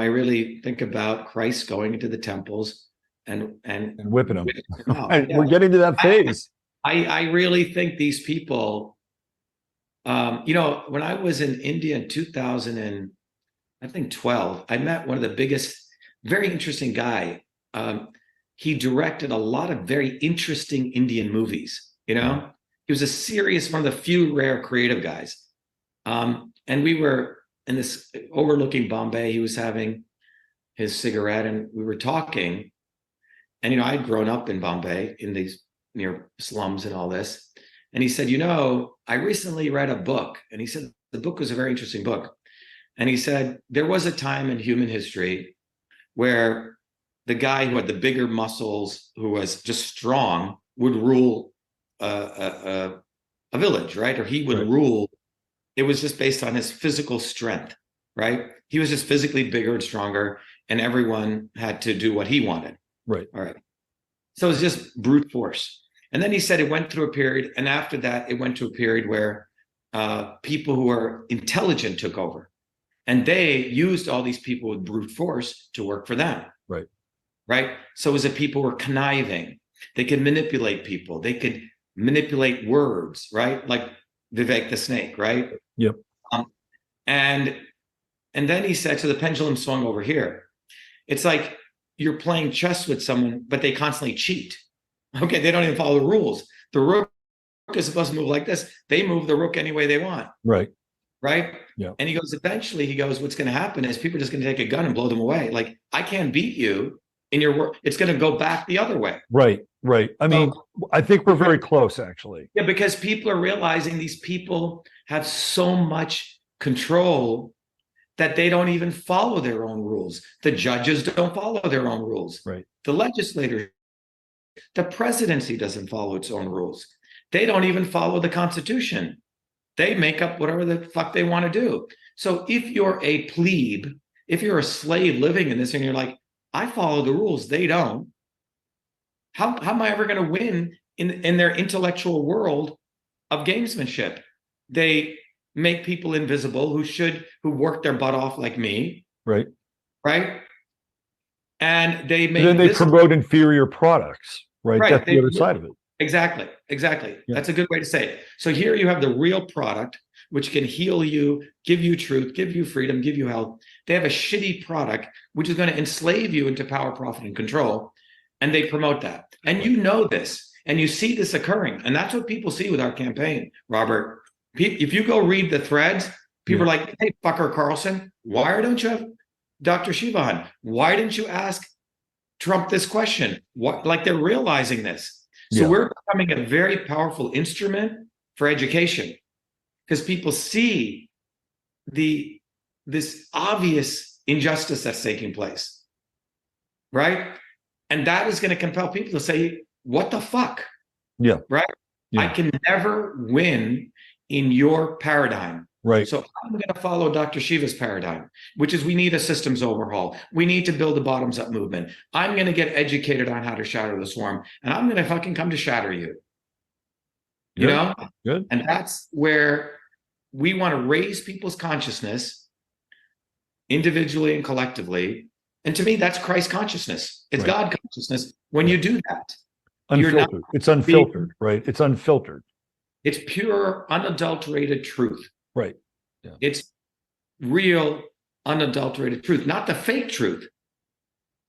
really think about Christ going into the temples and whipping them. Yeah. We're getting to that phase. I really think these people, when I was in India in 2012, I met one of the biggest, very interesting guy. He directed a lot of very interesting Indian movies. He was one of the few rare creative guys. And we were in this overlooking Bombay. He was having his cigarette, and we were talking. And I'd grown up in Bombay, in these near slums and all this. And he said, I recently read a book. And he said the book was a very interesting book. And he said there was a time in human history where the guy who had the bigger muscles, who was just strong, would rule a village, right? Or he would rule. It was just based on his physical strength, right? He was just physically bigger and stronger, and everyone had to do what he wanted. Right. All right. So it was just brute force. And then he said it went through a period, and after that, it went to a period where people who were intelligent took over. And they used all these people with brute force to work for them. Right. Right. So it was that people were conniving. They could manipulate people. They could manipulate words, right? Like Vivek the Snake, right? Yep. And then he said, so the pendulum swung over here. It's like you're playing chess with someone, but they constantly cheat. Okay, they don't even follow the rules. The rook is supposed to move like this. They move the rook any way they want. Right. Right. Yeah. And he goes, eventually, what's going to happen is people are just going to take a gun and blow them away. Like, I can't beat you in your work. It's going to go back the other way. Right. Right. I mean, I think we're very close, actually. Yeah, because people are realizing these people have so much control that they don't even follow their own rules. The judges don't follow their own rules. Right. The legislators, the presidency doesn't follow its own rules. They don't even follow the Constitution. They make up whatever the fuck they want to do. So if you're a plebe, if you're a slave living in this, and you're like, I follow the rules, they don't. How am I ever going to win in their intellectual world of gamesmanship? They make people invisible who work their butt off like me. Right. Right. And they make. Then they promote inferior products. Right. That's the other side of it. Exactly. Yeah. That's a good way to say it. So here you have the real product, which can heal you, give you truth, give you freedom, give you health. They have a shitty product, which is going to enslave you into power, profit, and control. And they promote that. And you know this, and you see this occurring. And that's what people see with our campaign, Robert. If you go read the threads, people are like, hey, fucker Carlson, why don't you have Dr. Shiva on? Why didn't you ask Trump this question. What, like they're realizing this. So Yeah. we're becoming a very powerful instrument for education because people see this obvious injustice that's taking place, right? And that is going to compel people to say, what the fuck? Yeah. Right? Yeah. I can never win in your paradigm. Right. So I'm going to follow Dr. Shiva's paradigm, which is we need a systems overhaul. We need to build a bottoms-up movement. I'm going to get educated on how to shatter the swarm, and I'm going to fucking come to shatter you. Good. You know? Good. And that's where we want to raise people's consciousness individually and collectively. And to me, that's Christ consciousness. It's Right. God consciousness. When you do that, Unfiltered. It's unfiltered, right? It's unfiltered. it's pure, unadulterated truth. Right. Yeah. It's real, unadulterated truth, not the fake truth.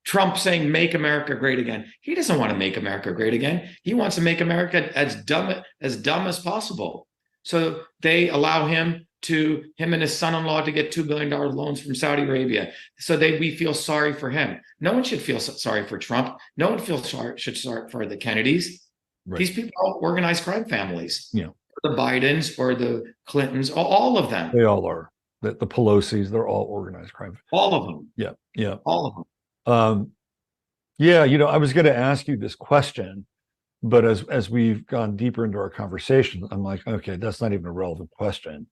Trump saying, make America great again. He doesn't want to make America great again. He wants to make America as dumb as possible. So they allow him and his son-in-law to get $2 billion loans from Saudi Arabia. So we feel sorry for him. No one should feel sorry for Trump. No one should sorry for the Kennedys. Right. These people are all organized crime families. Yeah. The Bidens or the Clintons, all of them. They all are. The Pelosi's, they're all organized crime. All of them. Yeah. Yeah. All of them. Yeah, I was going to ask you this question, but as we've gone deeper into our conversation, I'm like, okay, that's not even a relevant question.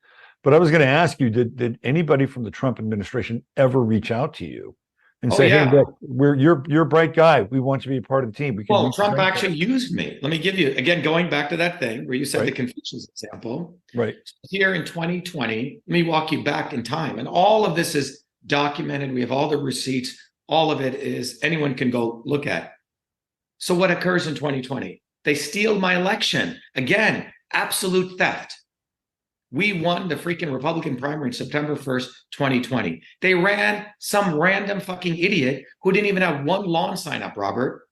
But I was going to ask you, did anybody from the Trump administration ever reach out to you and say, yeah. hey, look, you're a bright guy. We want you to be a part of the team. Well, Trump actually used me. Let me give you, again, going back to that thing where you said the Confucius example. Right. Here in 2020, let me walk you back in time. And all of this is documented. We have all the receipts. All of it is anyone can go look at. So what occurs in 2020? They steal my election. Again, absolute theft. We won the freaking Republican primary on September 1st, 2020. They ran some random fucking idiot who didn't even have one lawn sign up, Robert.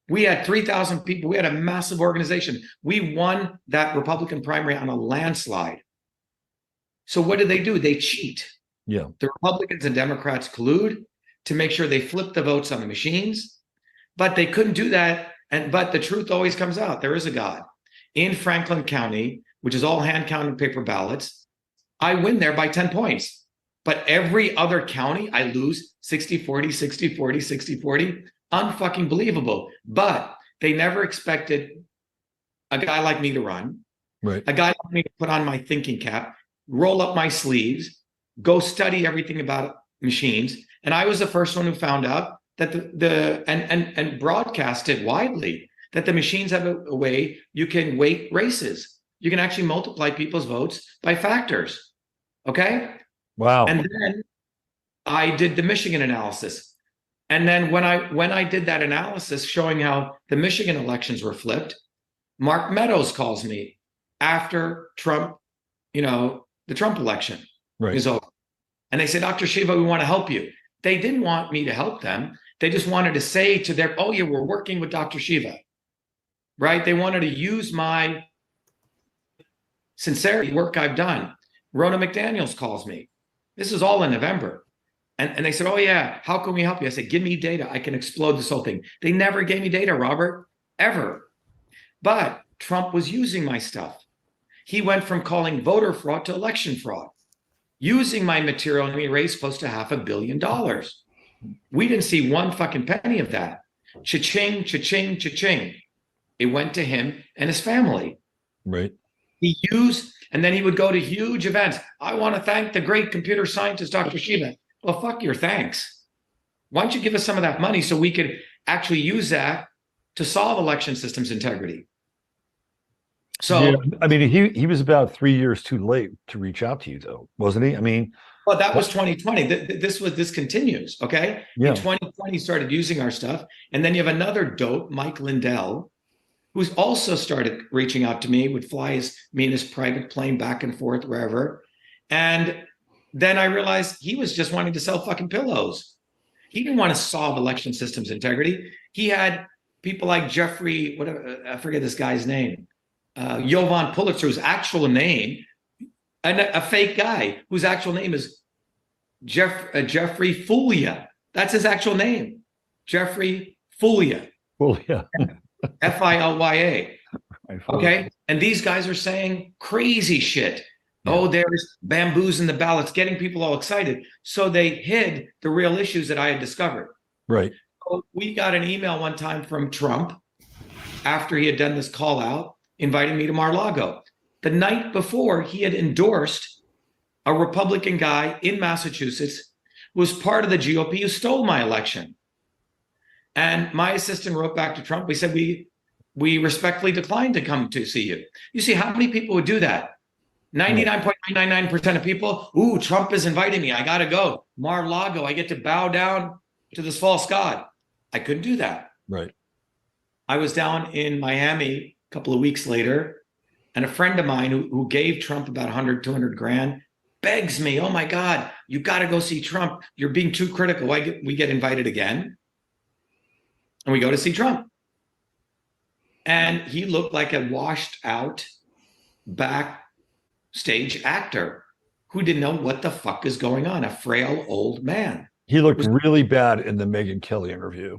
We had 3,000 people. We had a massive organization. We won that Republican primary on a landslide. So what do? They cheat. Yeah. The Republicans and Democrats collude to make sure they flip the votes on the machines, but they couldn't do that. But the truth always comes out. There is a God. In Franklin County, which is all hand-counted paper ballots, I win there by 10 points. But every other county, I lose 60-40, 60-40, 60-40. Unfucking believable. But they never expected a guy like me to run, right? A guy like me to put on my thinking cap, roll up my sleeves, go study everything about machines. And I was the first one who found out that and broadcasted widely that the machines have a way you can weight races. You can actually multiply people's votes by factors. Okay. Wow. And then I did the Michigan analysis. And then when I did that analysis showing how the Michigan elections were flipped, Mark Meadows calls me after Trump, the Trump election is over. And they said, Dr. Shiva, we want to help you. They didn't want me to help them. They just wanted to say to their, oh yeah, we're working with Dr. Shiva, right? They wanted to use my sincerity work I've done. Rona McDaniels calls me. This is all in November. And they said, oh yeah, how can we help you? I said, give me data. I can explode this whole thing. They never gave me data, Robert, ever. But Trump was using my stuff. He went from calling voter fraud to election fraud, using my material, and we raised close to $500 million. We didn't see one fucking penny of that. Cha-ching, cha-ching, cha-ching. It went to him and his family. Right. He used, and then he would go to huge events. I want to thank the great computer scientist, Dr. Shiva. Well, fuck your thanks. Why don't you give us some of that money so we could actually use that to solve election systems integrity? So, yeah, I mean, he was about 3 years too late to reach out to you, though, wasn't he? I mean, well, that was 2020. This continues. Okay. Yeah. In 2020, he started using our stuff. And then you have another dope, Mike Lindell, who's also started reaching out to me, would fly me in his private plane back and forth wherever. And then I realized he was just wanting to sell fucking pillows. He didn't want to solve election systems integrity. He had people like Jeffrey, whatever, I forget this guy's name, Jovan Pulitzer, whose actual name, and a fake guy whose actual name is Jeffrey Fulia. That's his actual name. Jeffrey Fulia, Well, yeah. Filya. Right, Okay. And these guys are saying crazy shit. Yeah. Oh, there's bamboos in the ballots, getting people all excited. So they hid the real issues that I had discovered. Right. So we got an email one time from Trump after he had done this call out, inviting me to Mar-a-Lago. The night before, he had endorsed a Republican guy in Massachusetts who was part of the GOP who stole my election. And my assistant wrote back to Trump. We said, we respectfully declined to come to see you. You see, how many people would do that? 99.999% of people, ooh, Trump is inviting me. I got to go. Mar-a-Lago, I get to bow down to this false god. I couldn't do that. Right. I was down in Miami a couple of weeks later, and a friend of mine who gave Trump about 100, 200 grand begs me, oh my God, you got to go see Trump. You're being too critical. We get invited again, and we go to see Trump. And he looked like a washed out backstage actor who didn't know what the fuck is going on, a frail old man. He looked really bad in the Megyn Kelly interview.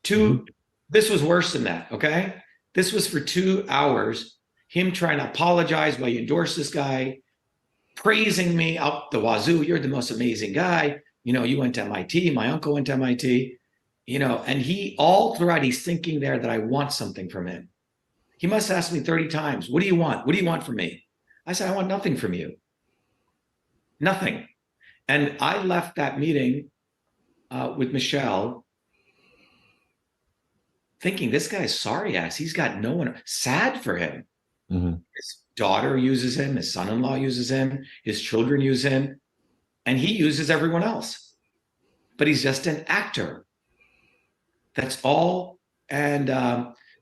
This was worse than that, okay? This was for 2 hours, him trying to apologize why you endorsed this guy, praising me up the wazoo. You're the most amazing guy. You know, you went to MIT. My uncle went to MIT. You know, and he, all throughout, he's thinking there that I want something from him. He must ask me 30 times, what do you want? What do you want from me? I said, I want nothing from you. Nothing. And I left that meeting with Michelle thinking, this guy's sorry ass. He's got no one, sad for him. Mm-hmm. His daughter uses him. His son-in-law uses him. His children use him. And he uses everyone else. But he's just an actor. That's all. And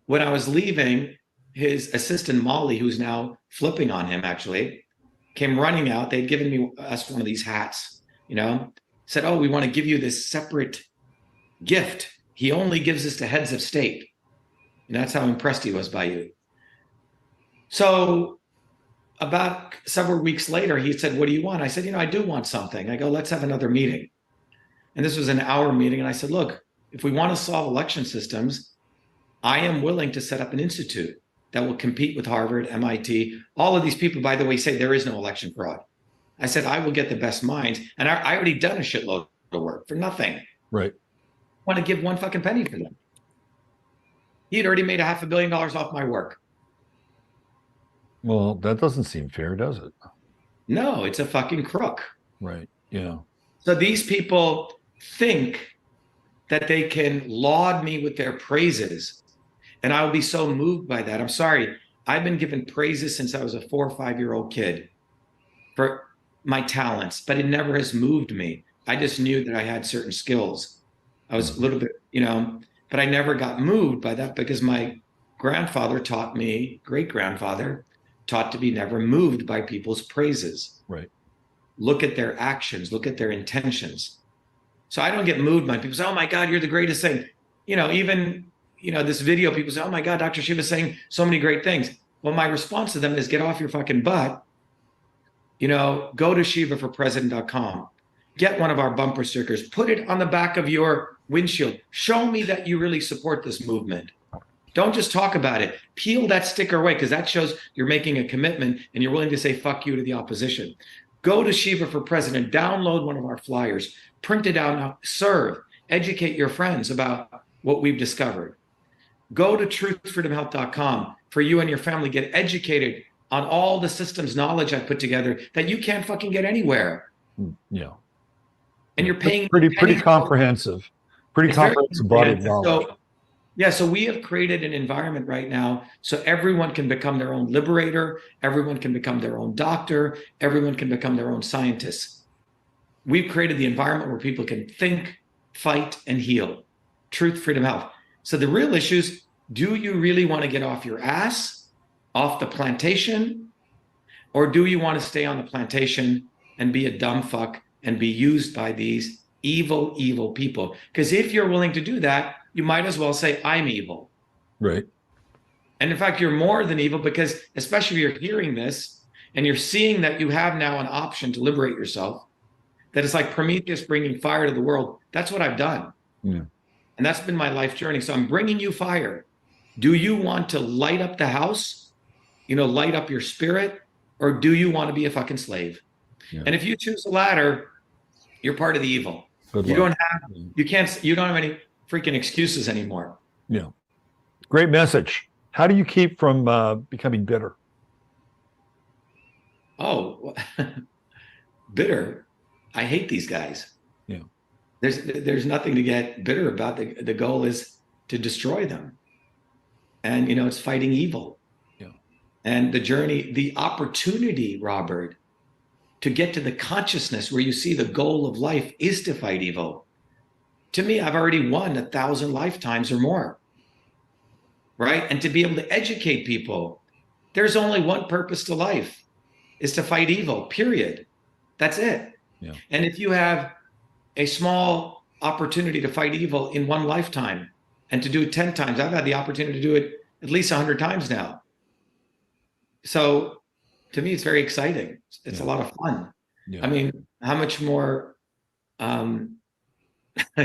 when I was leaving, his assistant, Molly, who's now flipping on him, actually, came running out. They'd given us one of these hats, you know, said, oh, we want to give you this separate gift. He only gives this to heads of state. And that's how impressed he was by you. So about several weeks later, he said, what do you want? I said, you know, I do want something. I go, let's have another meeting. And this was an hour meeting. And I said, look, if we want to solve election systems, I am willing to set up an institute that will compete with Harvard, MIT. All of these people, by the way, say there is no election fraud. I said, I will get the best minds. And I already done a shitload of work for nothing. Right. I want to give one fucking penny for them. He had already made $500 million off my work. Well, that doesn't seem fair, does it? No, it's a fucking crook. Right. Yeah. So these people think that they can laud me with their praises. And I will be so moved by that. I'm sorry. I've been given praises since I was a 4 or 5-year-old kid for my talents, but it never has moved me. I just knew that I had certain skills. I was a little bit, you know, but I never got moved by that because my grandfather taught me, great-grandfather, taught to be never moved by people's praises. Right. Look at their actions, look at their intentions. So I don't get moved by people say, oh my God, you're the greatest thing. You know, even, you know, this video, people say, oh my God, Dr. Shiva is saying so many great things. Well, my response to them is get off your fucking butt. You know, go to shivaforpresident.com. Get one of our bumper stickers, put it on the back of your windshield. Show me that you really support this movement. Don't just talk about it. Peel that sticker away because that shows you're making a commitment and you're willing to say fuck you to the opposition. Go to Shiva for President, download one of our flyers, print it out, serve, educate your friends about what we've discovered. Go to truthfreedomhealth.com for you and your family. Get educated on all the systems knowledge I put together that you can't fucking get anywhere. Yeah. And you're paying pretty comprehensive. Pretty comprehensive body of knowledge. So we have created an environment right now so everyone can become their own liberator, everyone can become their own doctor, everyone can become their own scientist. We've created the environment where people can think, fight, and heal. Truth, freedom, health. So the real issues, do you really want to get off your ass, off the plantation, or do you want to stay on the plantation and be a dumb fuck and be used by these evil, evil people? Because if you're willing to do that, you might as well say, I'm evil. Right. And in fact, you're more than evil because, especially if you're hearing this and you're seeing that you have now an option to liberate yourself, that it's like Prometheus bringing fire to the world. That's what I've done. Yeah. And that's been my life journey. So I'm bringing you fire. Do you want to light up the house, light up your spirit, or do you want to be a fucking slave? Yeah. And if you choose the latter, you're part of the evil. Good You luck. you don't have any freaking excuses anymore. Yeah. Great message. How do you keep from becoming bitter? Oh, bitter. I hate these guys. Yeah. There's nothing to get bitter about. The goal is to destroy them. And, it's fighting evil. Yeah. And the journey, the opportunity, Robert, to get to the consciousness where you see the goal of life is to fight evil. To me, I've already won 1,000 lifetimes or more. Right? And to be able to educate people, there's only one purpose to life, is to fight evil, period. That's it. Yeah. And if you have a small opportunity to fight evil in one lifetime and to do it 10 times, I've had the opportunity to do it at least 100 times now. So to me, it's very exciting. It's a lot of fun. Yeah. I mean, how much more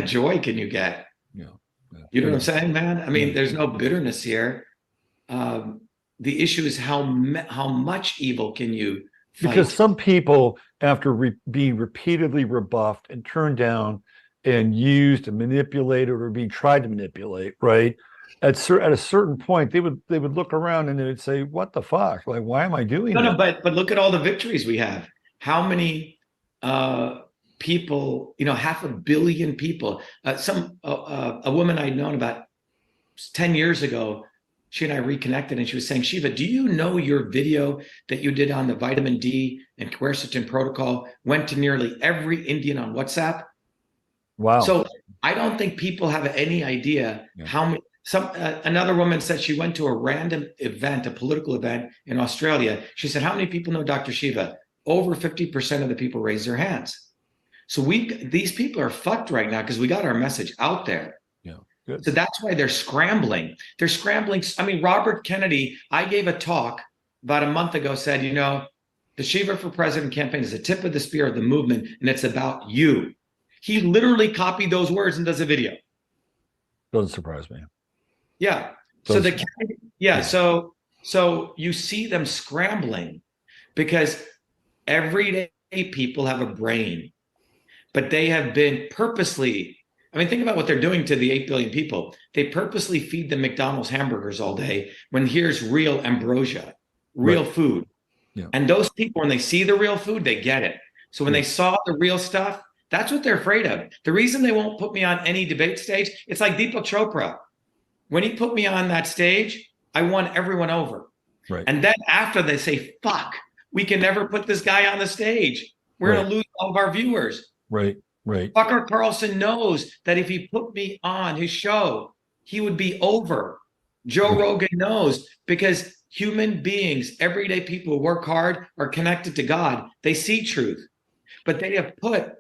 joy can you get? Yeah. You know what I'm saying, man? I mean, there's no bitterness here. The issue is how much evil can you fight? Because some people, after being repeatedly rebuffed and turned down and used and manipulated or being tried to manipulate, right? At a certain point, they would look around and they would say, "What the fuck? Like, why am I doing this?" No, but look at all the victories we have. How many people? 500 million people. A woman I'd known about 10 years ago. She and I reconnected, and she was saying, "Shiva, do you know your video that you did on the vitamin D and quercetin protocol went to nearly every Indian on WhatsApp?" Wow. So I don't think people have any idea how many. Another woman said she went to a random event, a political event in Australia. She said, "How many people know Dr. Shiva?" Over 50% of the people raised their hands. So these people are fucked right now because we got our message out there. Good. So that's why they're scrambling. They're scrambling. I mean, Robert Kennedy, I gave a talk about a month ago, said, the Shiva for President campaign is the tip of the spear of the movement, and it's about you. He literally copied those words and does a video. Doesn't surprise me. Yeah. So you see them scrambling because everyday people have a brain, but they have been purposely. I mean, think about what they're doing to the 8 billion people. They purposely feed them McDonald's hamburgers all day when here's real ambrosia, real food. Yeah. And those people, when they see the real food, they get it. So when they saw the real stuff, that's what they're afraid of. The reason they won't put me on any debate stage, it's like Deepak Chopra. When he put me on that stage, I won everyone over. Right. And then after they say, "Fuck, we can never put this guy on the stage. We're going to lose all of our viewers." Right. Tucker Carlson knows that if he put me on his show, he would be over. Joe Rogan knows, because human beings, everyday people who work hard, are connected to God. They see truth, but they have put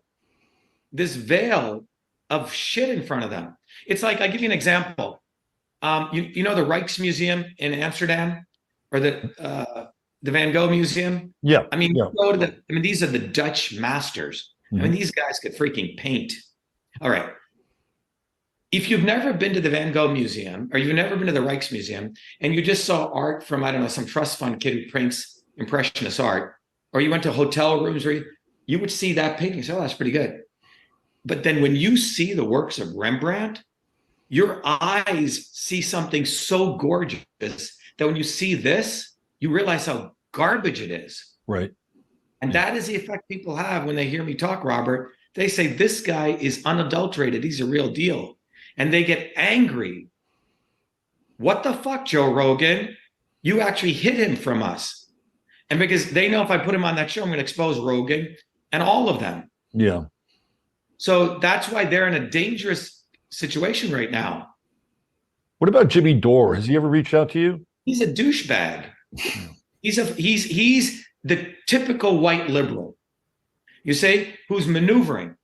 this veil of shit in front of them. It's like, I give you an example. You know the Rijksmuseum in Amsterdam, or the Van Gogh Museum? Yeah. I mean, go to these are the Dutch masters. I mean, these guys could freaking paint. All right. If you've never been to the Van Gogh Museum, or you've never been to the Rijksmuseum, and you just saw art from, I don't know, some trust fund kid who paints impressionist art, or you went to hotel rooms where you would see that painting, so, "Oh, that's pretty good." But then when you see the works of Rembrandt, your eyes see something so gorgeous that when you see this, you realize how garbage it is. Right. And that is the effect people have when they hear me talk, Robert. They say, "This guy is unadulterated. He's a real deal." And they get angry. What the fuck, Joe Rogan? You actually hid him from us. And because they know if I put him on that show, I'm going to expose Rogan and all of them. Yeah. So that's why they're in a dangerous situation right now. What about Jimmy Dore? Has he ever reached out to you? He's a douchebag. He's the typical white liberal, you see, who's maneuvering.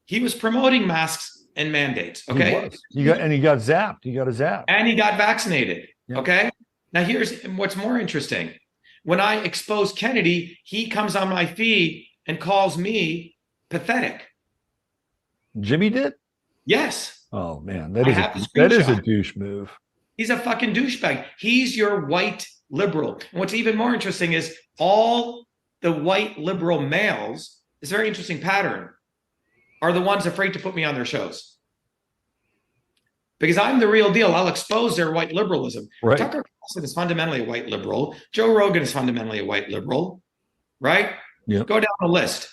He was promoting masks and mandates. Okay. He got zapped. He got a zap. And he got vaccinated. Yeah. Okay. Now here's what's more interesting. When I expose Kennedy, he comes on my feed and calls me pathetic. Jimmy did? Yes. Oh man, I have the that is a screenshot. douche move. He's a fucking douchebag. He's your white liberal. And what's even more interesting is all the white liberal males, it's a very interesting pattern, are the ones afraid to put me on their shows. Because I'm the real deal. I'll expose their white liberalism. Right. Tucker Carlson is fundamentally a white liberal. Joe Rogan is fundamentally a white liberal, right? Yep. Go down the list.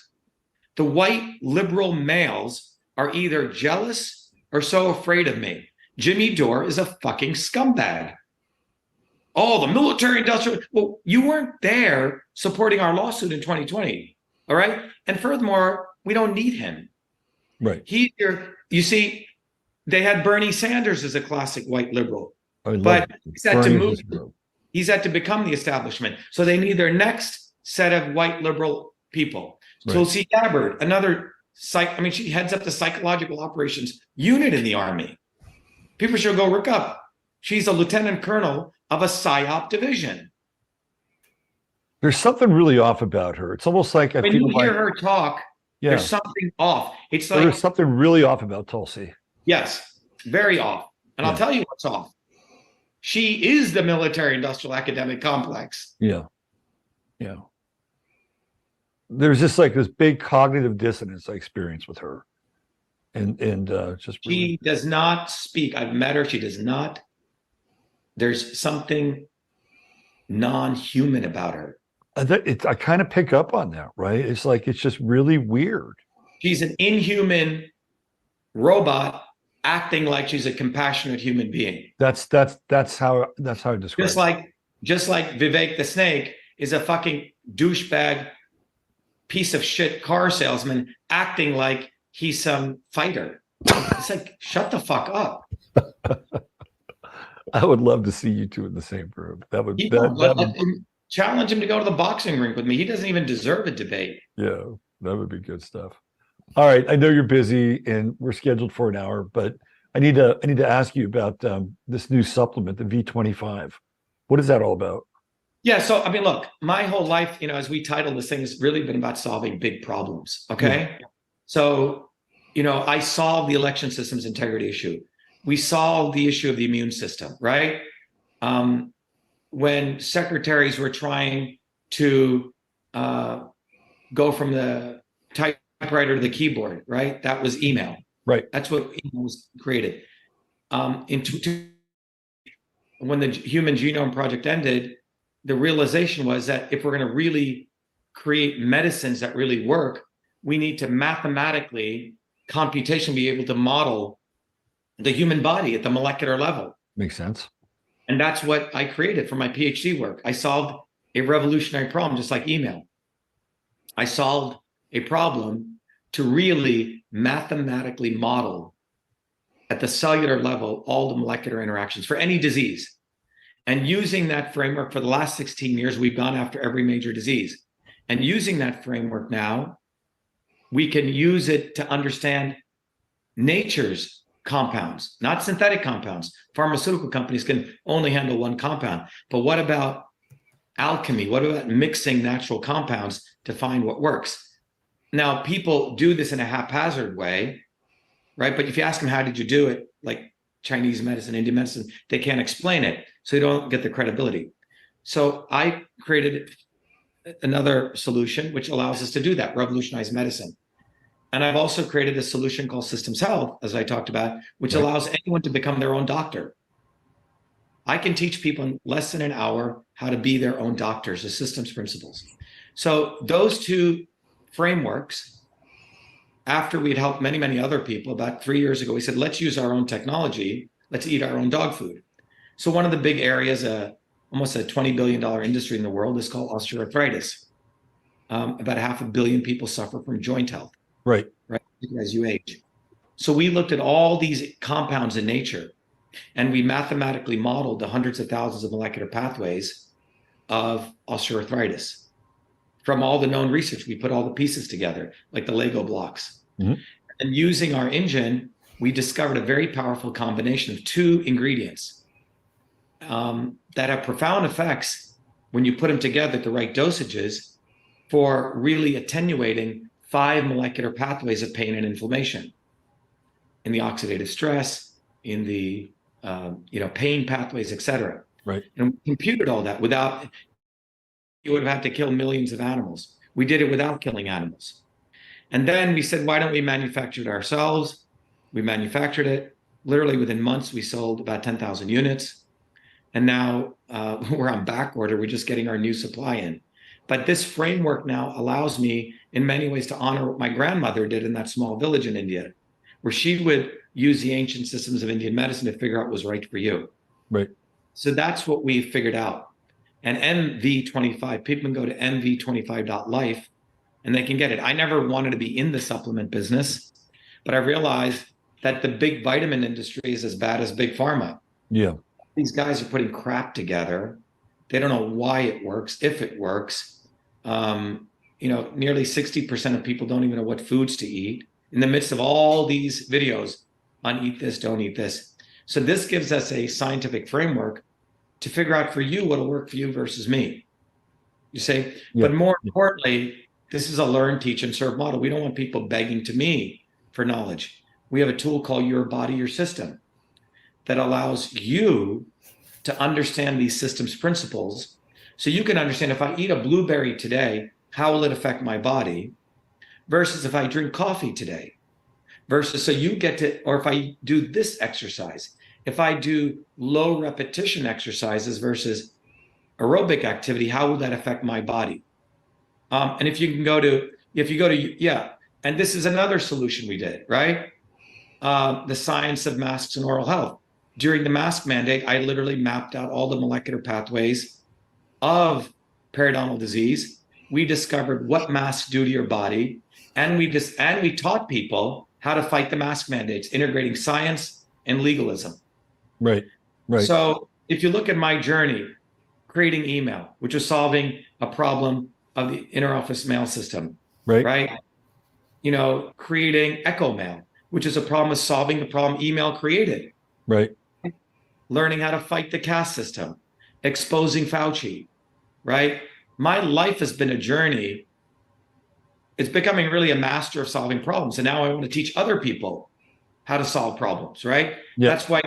The white liberal males are either jealous or so afraid of me. Jimmy Dore is a fucking scumbag. Oh, the military industrial. Well, you weren't there supporting our lawsuit in 2020. All right. And furthermore, we don't need him. Right. You see, they had Bernie Sanders as a classic white liberal, but he's had to move. He's had to become the establishment. So they need their next set of white liberal people. Right. Tulsi Gabbard, another she heads up the psychological operations unit in the Army. People should go look up. She's a lieutenant colonel of a PSYOP division. There's something really off about her. It's almost like when you hear her talk, there's something off. It's like there's something really off about Tulsi. Yes, very off. And I'll tell you what's off. She is the military industrial academic complex. Yeah. Yeah. There's just like this big cognitive dissonance I experience with her. And just really... She does not speak. I've met her. She does not. There's something non-human about her. I kind of pick up on that, right? It's like, it's just really weird. She's an inhuman robot acting like she's a compassionate human being. That's how I describe it. Just like Vivek the Snake is a fucking douchebag piece of shit car salesman acting like he's some fighter. It's like, shut the fuck up. I would love to see you two in the same room. That would challenge him to go to the boxing rink with me. He doesn't even deserve a debate. Yeah, that would be good stuff. All right, I know you're busy and we're scheduled for an hour, but I need to ask you about this new supplement, the V25. What is that all about? Yeah, so I mean, look, my whole life, as we titled this thing, has really been about solving big problems. Okay, so I solved the election system's integrity issue. We solved the issue of the immune system, right? When secretaries were trying to go from the typewriter to the keyboard, right? That was email. Right. That's what email was created. When the Human Genome Project ended, the realization was that if we're going to really create medicines that really work, we need to mathematically, computation, be able to model the human body at the molecular level. Makes sense. And that's what I created for my PhD work. I solved a revolutionary problem, just like email. I solved a problem to really mathematically model at the cellular level all the molecular interactions for any disease. And using that framework for the last 16 years, we've gone after every major disease. And using that framework now, we can use it to understand nature's compounds, not synthetic compounds. Pharmaceutical companies can only handle one compound. But what about alchemy? What about mixing natural compounds to find what works? Now, people do this in a haphazard way, right? But if you ask them, how did you do it? Like Chinese medicine, Indian medicine, they can't explain it. So you don't get the credibility. So I created another solution which allows us to do that, revolutionize medicine. And I've also created a solution called Systems Health, as I talked about, which allows anyone to become their own doctor. I can teach people in less than an hour how to be their own doctors, the systems principles. So those two frameworks, after we'd helped many, many other people, about 3 years ago, we said, let's use our own technology. Let's eat our own dog food. So one of the big areas, almost a $20 billion industry in the world, is called osteoarthritis. About 500 million people suffer from joint health. Right. As you age. So we looked at all these compounds in nature, and we mathematically modeled the hundreds of thousands of molecular pathways of osteoarthritis. From all the known research, we put all the pieces together, like the Lego blocks. Mm-hmm. And using our engine, we discovered a very powerful combination of two ingredients that have profound effects when you put them together at the right dosages for really attenuating 5 molecular pathways of pain and inflammation. in the oxidative stress, in the pain pathways, etc. Right. And we computed all that without. You would have had to kill millions of animals. We did it without killing animals. And then we said, why don't we manufacture it ourselves? We manufactured it. Literally within months, we sold about 10,000 units. And now we're on back order. We're just getting our new supply in. But this framework now allows me in many ways to honor what my grandmother did in that small village in India, where she would use the ancient systems of Indian medicine to figure out what was right for you. Right. So that's what we figured out. And MV25, people can go to mv25.life and they can get it. I never wanted to be in the supplement business, but I realized that the big vitamin industry is as bad as big pharma. Yeah. These guys are putting crap together. They don't know why it works, if it works. Nearly 60% of people don't even know what foods to eat in the midst of all these videos on eat this, don't eat this. So this gives us a scientific framework to figure out for you what'll work for you versus me. You say, Yeah. but more importantly, this is a learn, teach, and serve model. We don't want people begging to me for knowledge. We have a tool called Your Body, Your System that allows you to understand these systems principles. So you can understand if I eat a blueberry today, how will it affect my body versus if I drink coffee today versus so you get to, or if I do this exercise, if I do low repetition exercises versus aerobic activity, how will that affect my body? And if you go to, and this is another solution we did, right? The science of masks and oral health. During the mask mandate, I literally mapped out all the molecular pathways of periodontal disease. We discovered what masks do to your body, and we taught people how to fight the mask mandates, integrating science and legalism. Right. Right. So if you look at my journey, creating email, which is solving a problem of the interoffice mail system, right? Creating Echo Mail, which is a problem of solving the problem email created. Right. Learning how to fight the caste system, exposing Fauci, right? My life has been a journey. It's becoming really a master of solving problems. And now I want to teach other people how to solve problems, right? Yeah. That's why.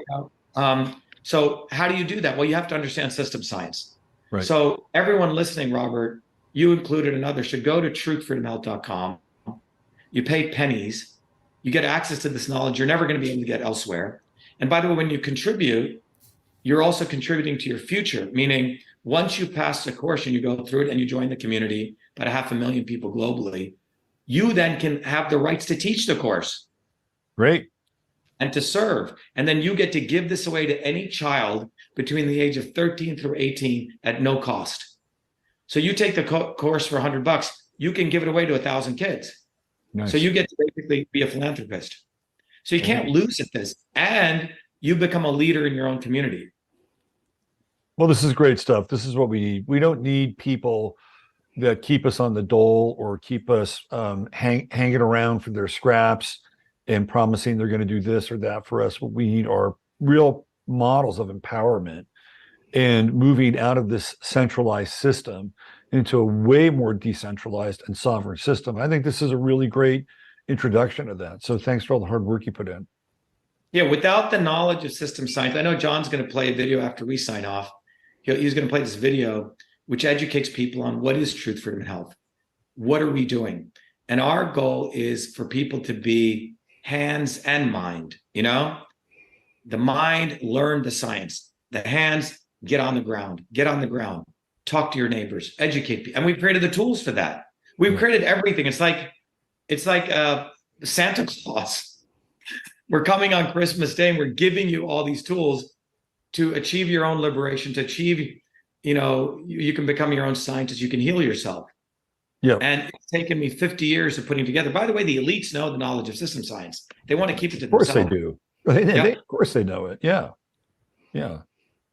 So how do you do that? Well, you have to understand system science. Right. So everyone listening, Robert, you included and others, should go to truthfreedomhealth.com. You pay pennies. You get access to this knowledge you're never going to be able to get elsewhere. And by the way, when you contribute, you're also contributing to your future, meaning once you pass the course and you go through it and you join the community, about 500,000 people globally, you then can have the rights to teach the course. Great. And to serve. And then you get to give this away to any child between the age of 13 through 18 at no cost. So you take the course for $100, you can give it away to 1,000 kids. Nice. So you get to basically be a philanthropist. So you can't lose at this. And you become a leader in your own community. Well, this is great stuff. This is what we need. We don't need people that keep us on the dole or keep us hanging around for their scraps and promising they're going to do this or that for us. What we need are real models of empowerment and moving out of this centralized system into a way more decentralized and sovereign system. I think this is a really great introduction to that. So thanks for all the hard work you put in. Yeah, without the knowledge of system science, I know John's going to play a video after we sign off. He's going to play this video, which educates people on what is truth, freedom, and health. What are we doing? And our goal is for people to be hands and mind, the mind, learn the science, the hands, get on the ground, talk to your neighbors, educate people. And we've created the tools for that. We've created everything. It's like Santa Claus. We're coming on Christmas Day and we're giving you all these tools to achieve your own liberation, to achieve, you can become your own scientist, you can heal yourself. Yeah. And it's taken me 50 years of putting together. By the way, the elites know the knowledge of system science. They want to keep it to themselves. Of course they do. Of course they know it. Yeah. Yeah.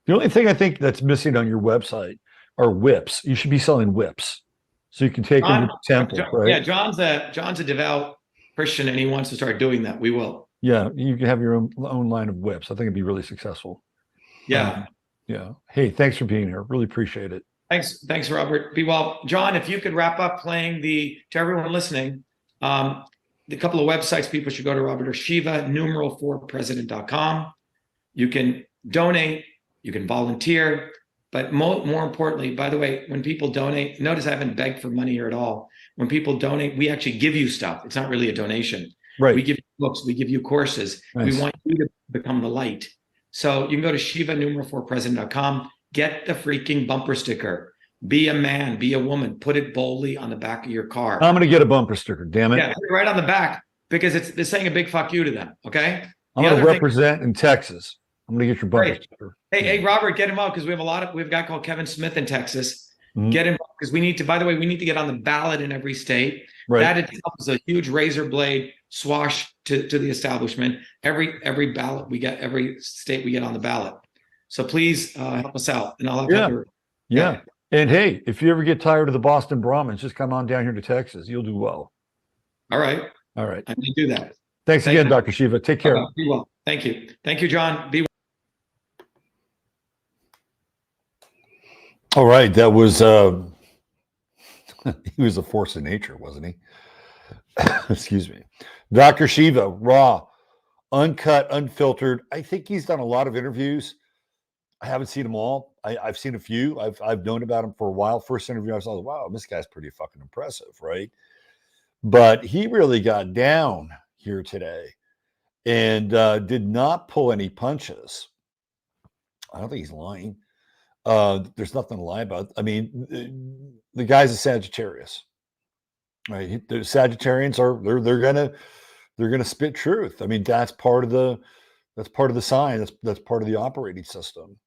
The only thing I think that's missing on your website are whips. You should be selling whips. So you can take them to the temple, right? Yeah, John's a devout Christian and he wants to start doing that. We will. Yeah, you can have your own line of whips. I think it'd be really successful. Yeah. Yeah. Hey, thanks for being here. Really appreciate it. Thanks, Robert. Be well. John, if you could wrap up playing to everyone listening, the couple of websites people should go to, Robert, are Shiva, numeral4president.com. You can donate, you can volunteer, but more importantly, by the way, when people donate, notice I haven't begged for money here at all. When people donate, we actually give you stuff. It's not really a donation. Right. We give you books, we give you courses. Nice. We want you to become the light. So you can go to Shiva, numeral4president.com, get the freaking bumper sticker. Be a man, be a woman, put it boldly on the back of your car. I'm going to get a bumper sticker, damn it. Yeah, put it right on the back, because it's saying a big fuck you to them, okay? I'm going to represent in Texas. I'm going to get your bumper sticker. Hey, Robert, get involved, because we have we have a guy called Kevin Smith in Texas. Mm-hmm. Get involved, because we need to, by the way, we need to get on the ballot in every state. Right. That itself is a huge razor blade swash to the establishment. Every ballot we get, every state we get on the ballot. So please help us out, and I'll have yeah. And hey, if you ever get tired of the Boston Brahmins, just come on down here to Texas. You'll do well. All right. All right. I may do that. Thanks again, Dr. Shiva. Take care. Be well. Thank you. Thank you, John. Be well. All right. That was he was a force of nature, wasn't he? Excuse me. Dr. Shiva, raw, uncut, unfiltered. I think he's done a lot of interviews. I haven't seen them all. I've seen a few. I've known about him for a while. First interview, I was like, wow, this guy's pretty fucking impressive, right? But he really got down here today and did not pull any punches. I don't think he's lying. There's nothing to lie about. I mean, the guy's a Sagittarius, right? The Sagittarians they're gonna spit truth. I mean, that's part of the sign. That's part of the operating system.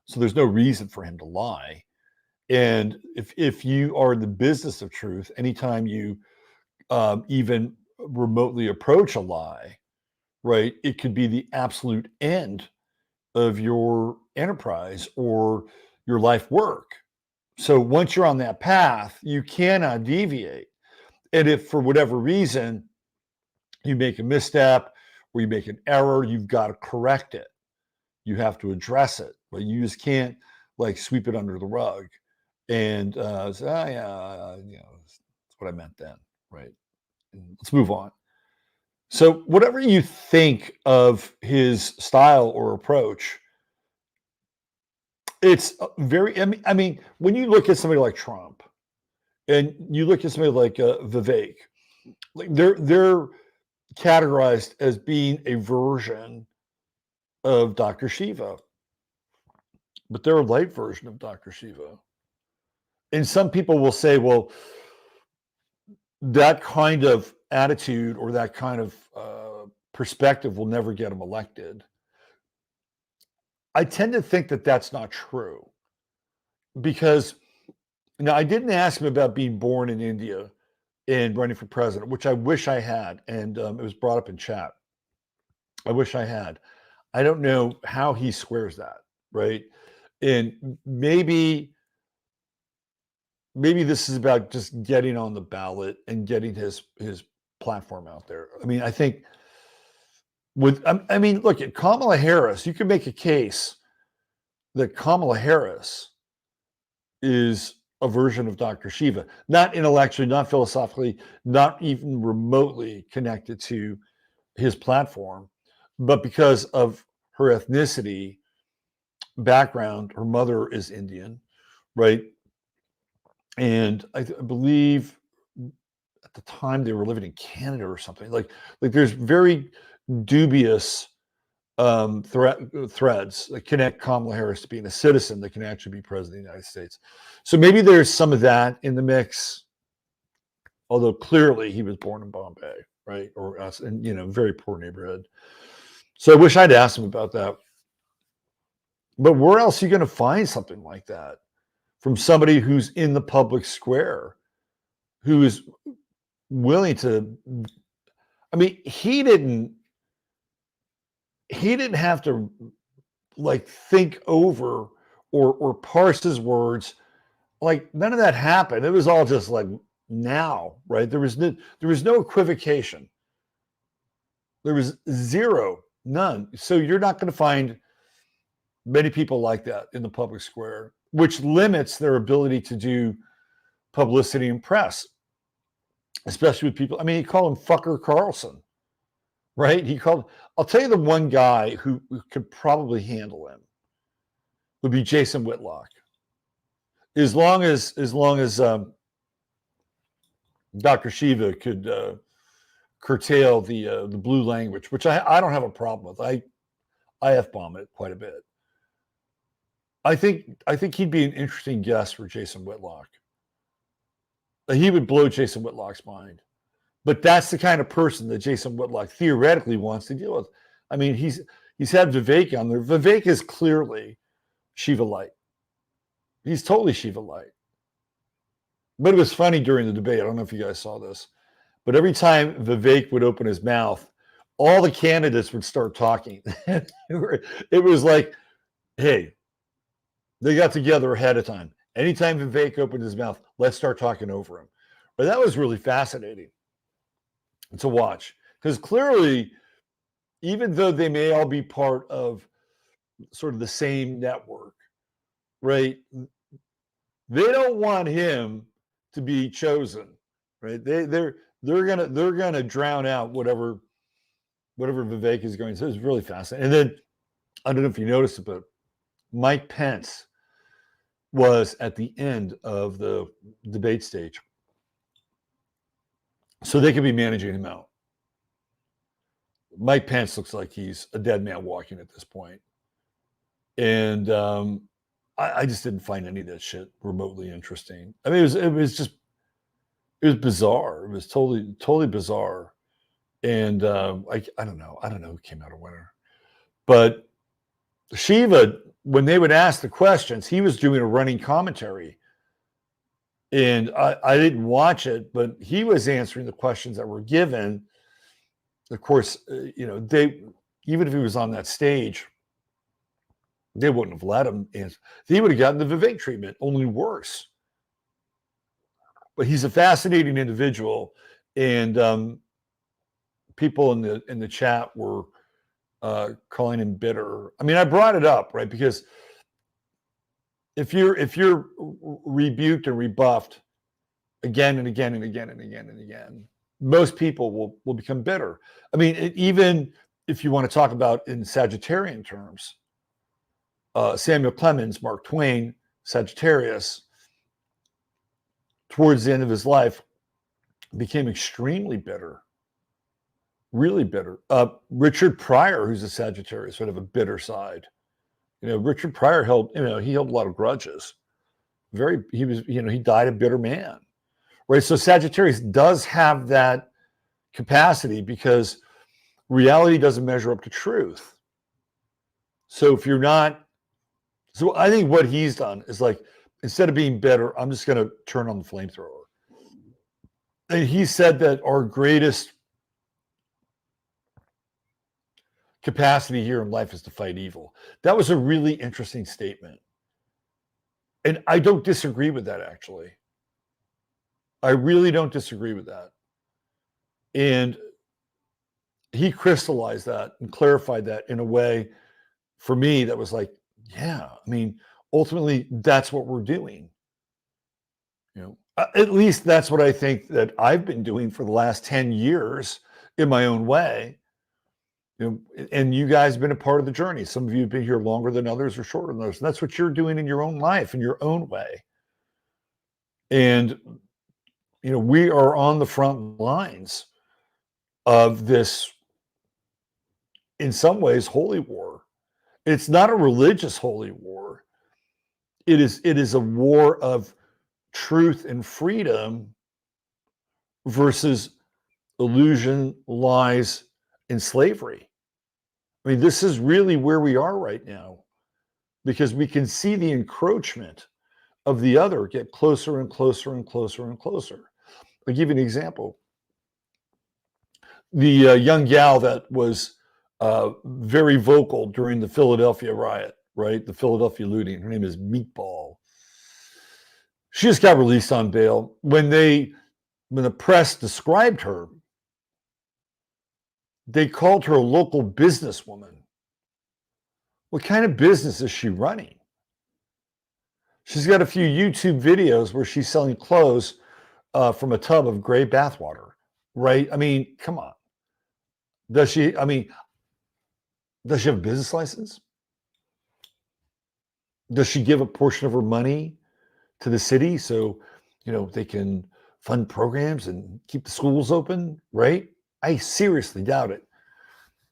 So there's no reason for him to lie. And if you are in the business of truth, anytime you even remotely approach a lie, right, it could be the absolute end of your enterprise or your life work. So once you're on that path, you cannot deviate. And if for whatever reason you make a misstep or you make an error, you've got to correct it. You have to address it, but you just can't like sweep it under the rug and say, that's what I meant then, right? And let's move on. So whatever you think of his style or approach, it's very, I mean, when you look at somebody like Trump and you look at somebody like Vivek, like they're categorized as being a version of Dr. Shiva, but they're a light version of Dr. Shiva. And some people will say, well, that kind of attitude or that kind of perspective will never get him elected. I tend to think that that's not true, because now I didn't ask him about being born in India and running for president, which I wish I had. And it was brought up in chat. I wish I had. I don't know how he squares that, right? And maybe this is about just getting on the ballot and getting his platform out there. I mean, I think look at Kamala Harris. You can make a case that Kamala Harris is a version of Dr. Shiva, not intellectually, not philosophically, not even remotely connected to his platform, but because of her ethnicity, background. Her mother is Indian, right? And I believe at the time they were living in Canada or something. Like there's very dubious threads that connect Kamala Harris to being a citizen that can actually be president of the United States. So maybe there's some of that in the mix, although clearly he was born in Bombay, right? Or in very poor neighborhood. So I wish I'd asked him about that. But where else are you going to find something like that from somebody who's in the public square, who is willing to? I mean, he didn't have to like think over or parse his words. Like none of that happened. It was all just like now, right? There was no equivocation. There was none. So you're not going to find many people like that in the public square, which limits their ability to do publicity and press. especially with people. I mean, he called him Fucker Carlson, right? I'll tell you the one guy who could probably handle him would be Jason Whitlock. As long as Dr. Shiva could curtail the blue language, which I don't have a problem with. I F-bomb it quite a bit. I think he'd be an interesting guest for Jason Whitlock. He would blow Jason Whitlock's mind. But that's the kind of person that Jason Whitlock theoretically wants to deal with. I mean, he's had Vivek on there. Vivek is clearly Shiva light. He's totally Shiva light. But it was funny during the debate. I don't know if you guys saw this, but every time Vivek would open his mouth, all the candidates would start talking. It was like, hey, they got together ahead of time. Anytime Vivek opened his mouth, let's start talking over him. But that was really fascinating to watch, because clearly, even though they may all be part of sort of the same network, right? They don't want him to be chosen, right? They're gonna drown out whatever Vivek is going to say. It's really fascinating. And then I don't know if you noticed it, but Mike Pence was at the end of the debate stage, so they could be managing him out. Mike Pence looks like he's a dead man walking at this point. And I just didn't find any of that shit remotely interesting. I mean, it was bizarre. It was totally bizarre. And I don't know who came out a winner. But Shiva, when they would ask the questions, he was doing a running commentary. And I didn't watch it, but he was answering the questions that were given. Of course, even if he was on that stage, they wouldn't have let him answer. He would have gotten the Vivek treatment, only worse. But he's a fascinating individual, and people in the chat were calling him bitter. I mean, I brought it up, right? Because if you're rebuked and rebuffed again and again and again and again and again, most people will become bitter. I mean, even if you want to talk about in Sagittarian terms, Samuel Clemens, Mark Twain, Sagittarius, towards the end of his life, became extremely bitter, really bitter. Richard Pryor, who's a Sagittarius, would have a bitter side. Richard Pryor held a lot of grudges. He died a bitter man, right? So Sagittarius does have that capacity, because reality doesn't measure up to truth. So if you're not, so I think what he's done is, like, instead of being bitter, I'm just going to turn on the flamethrower. And he said that our greatest capacity here in life is to fight evil. That was a really interesting statement. And I don't disagree with that, actually. I really don't disagree with that. And he crystallized that and clarified that in a way, for me, that was like, yeah, I mean, ultimately, that's what we're doing. At least that's what I think that I've been doing for the last 10 years in my own way. And you guys have been a part of the journey. Some of you have been here longer than others or shorter than others. And that's what you're doing in your own life, in your own way. And, we are on the front lines of this, in some ways, holy war. It's not a religious holy war. It is a war of truth and freedom versus illusion, lies, and slavery. I mean, this is really where we are right now, because we can see the encroachment of the other get closer and closer and closer and closer. I'll give you an example. The young gal that was very vocal during the Philadelphia riot, right? The Philadelphia looting. Her name is Meatball. She just got released on bail. When the press described her, they called her a local businesswoman. What kind of business is she running? She's got a few YouTube videos where she's selling clothes from a tub of gray bathwater, right? I mean, come on. Does she? I mean, does she have a business license? Does she give a portion of her money to the city so they can fund programs and keep the schools open? Right? I seriously doubt it.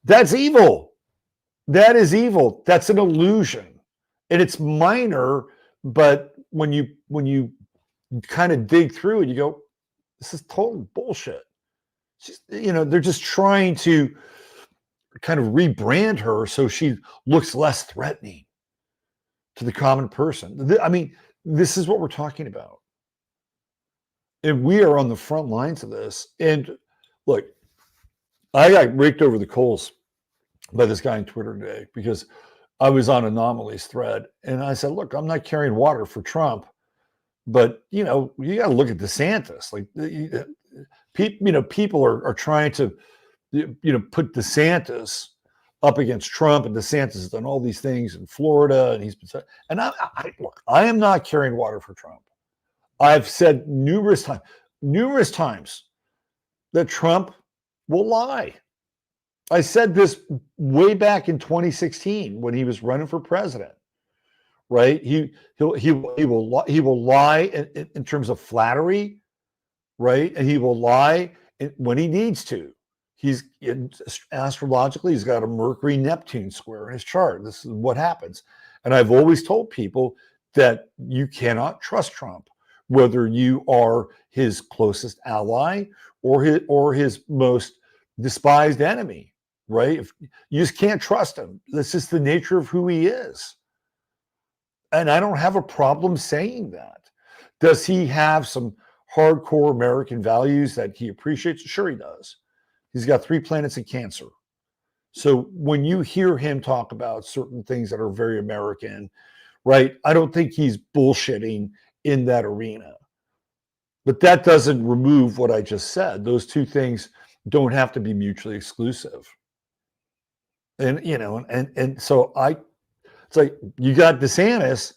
That's evil. That is evil. That's an illusion, and it's minor. But when you kind of dig through it, you go, this is total bullshit. They're just trying to kind of rebrand her so she looks less threatening to the common person. I mean, this is what we're talking about. And we are on the front lines of this. And look, I got raked over the coals by this guy on Twitter today because I was on Anomaly's thread. And I said, look, I'm not carrying water for Trump, but, you got to look at DeSantis. Like, people are trying to, put DeSantis up against Trump, and DeSantis has done all these things in Florida, and he's been. And look, I am not carrying water for Trump. I've said numerous times that Trump will lie. I said this way back in 2016 when he was running for president. Right? He will lie in terms of flattery, right? And he will lie when he needs to. Astrologically, he's got a Mercury Neptune square in his chart. This is what happens. And I've always told people that you cannot trust Trump, whether you are his closest ally or his most despised enemy, right? You just can't trust him. That's just the nature of who he is. And I don't have a problem saying that. Does he have some hardcore American values that he appreciates? Sure, he does. He's got 3 planets in Cancer. So when you hear him talk about certain things that are very American, right, I don't think he's bullshitting in that arena. But that doesn't remove what I just said. Those two things don't have to be mutually exclusive. And, and so it's like you got DeSantis,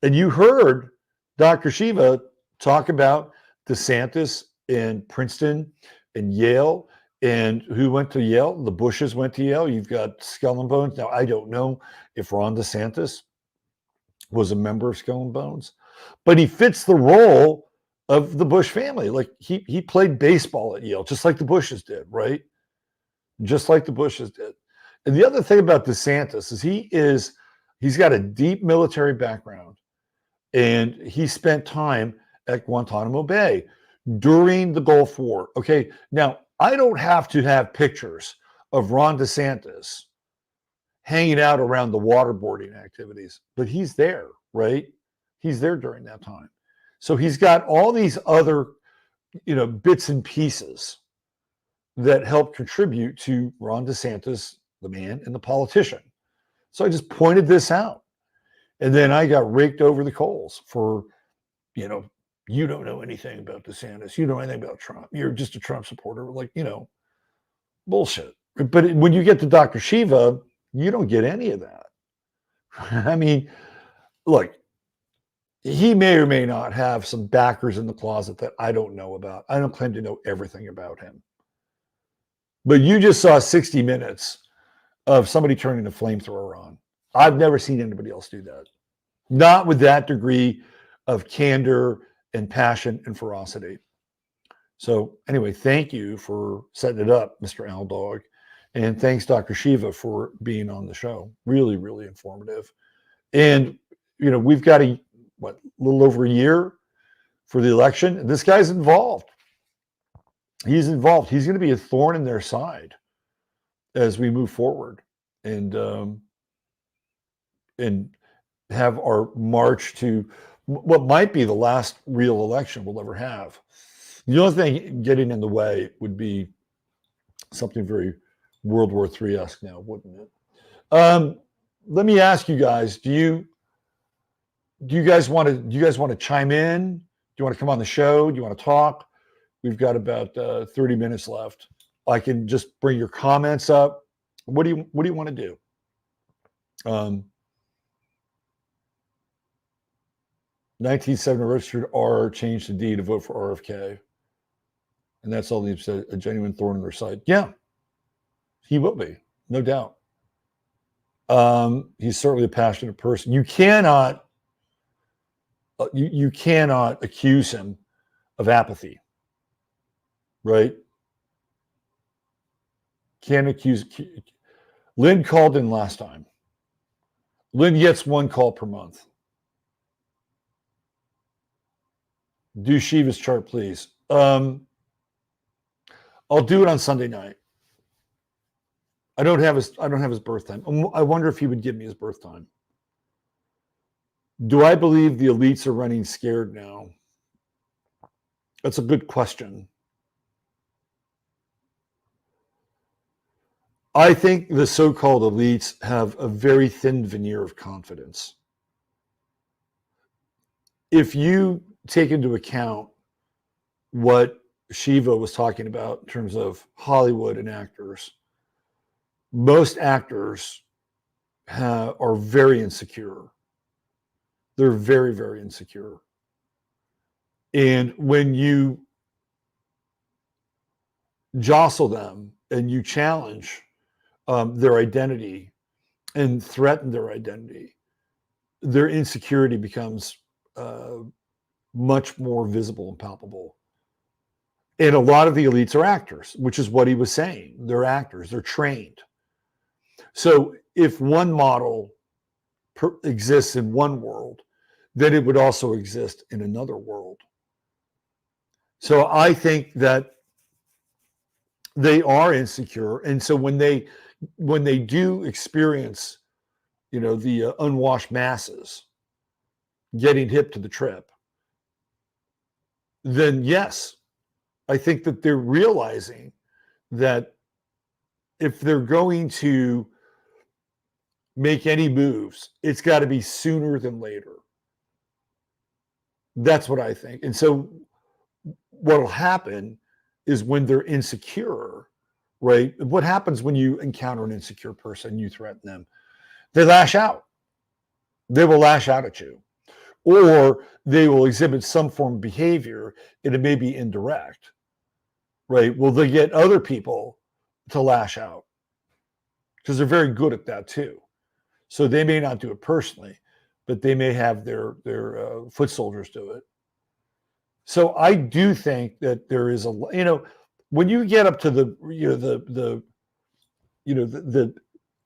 and you heard Dr. Shiva talk about DeSantis in Princeton and Yale. And who went to Yale? The Bushes went to Yale. You've got Skull and Bones. Now, I don't know if Ron DeSantis was a member of Skull and Bones, but he fits the role of the Bush family. Like he played baseball at Yale, just like the Bushes did, right? Just like the Bushes did. And the other thing about DeSantis is he's got a deep military background, and he spent time at Guantanamo Bay during the Gulf War. Okay, now I don't have to have pictures of Ron DeSantis hanging out around the waterboarding activities, but he's there, right? He's there during that time. So he's got all these other, bits and pieces that help contribute to Ron DeSantis, the man and the politician. So I just pointed this out. And then I got raked over the coals for, you don't know anything about DeSantis. You don't know anything about Trump. You're just a Trump supporter. Like, bullshit. But when you get to Dr. Shiva, you don't get any of that. I mean, look, he may or may not have some backers in the closet that I don't know about. I don't claim to know everything about him. But you just saw 60 minutes of somebody turning a flamethrower on. I've never seen anybody else do that. Not with that degree of candor and passion and ferocity. So anyway, thank you for setting it up, Mr. Al Dog. And thanks, Dr. Shiva, for being on the show. Really, really informative. And, we've got a little over a year for the election. This guy's involved. He's involved. He's going to be a thorn in their side as we move forward and have our march to what might be the last real election we'll ever have. The only thing getting in the way would be something very World War III-esque now, wouldn't it? Let me ask you guys, do you guys want to chime in? Do you want to come on the show? Do you want to talk? We've got about 30 minutes left. I can just bring your comments up. What do you want to do? 1970 registered R, changed to D to vote for RFK. And that's all they've said, a genuine thorn in their side. Yeah, he will be, no doubt. He's certainly a passionate person. You cannot accuse him of apathy, right? Can't accuse. Lynn called in last time. Lynn gets one call per month. Do Shiva's chart, please. I'll do it on Sunday night. I don't have his birth time. I wonder if he would give me his birth time. Do I believe the elites are running scared now? That's a good question. I think the so-called elites have a very thin veneer of confidence. If you take into account what Shiva was talking about in terms of Hollywood and actors, most actors are very insecure. They're very, very insecure. And when you jostle them and you challenge their identity and threaten their identity, their insecurity becomes much more visible and palpable. And a lot of the elites are actors, which is what he was saying. They're actors, they're trained. So if one model exists in one world, then it would also exist in another world. So I think that they are insecure. And so when they do experience, the unwashed masses getting hip to the trip, then yes, I think that they're realizing that if they're going to make any moves, it's got to be sooner than later. That's what I think. And so what will happen is when they're insecure, right? What happens when you encounter an insecure person, you threaten them? They lash out. They will lash out at you. Or they will exhibit some form of behavior, and it may be indirect, right? Well, they get other people to lash out because they're very good at that too. So they may not do it personally, but they may have their foot soldiers do it. So I do think that there is when you get up to the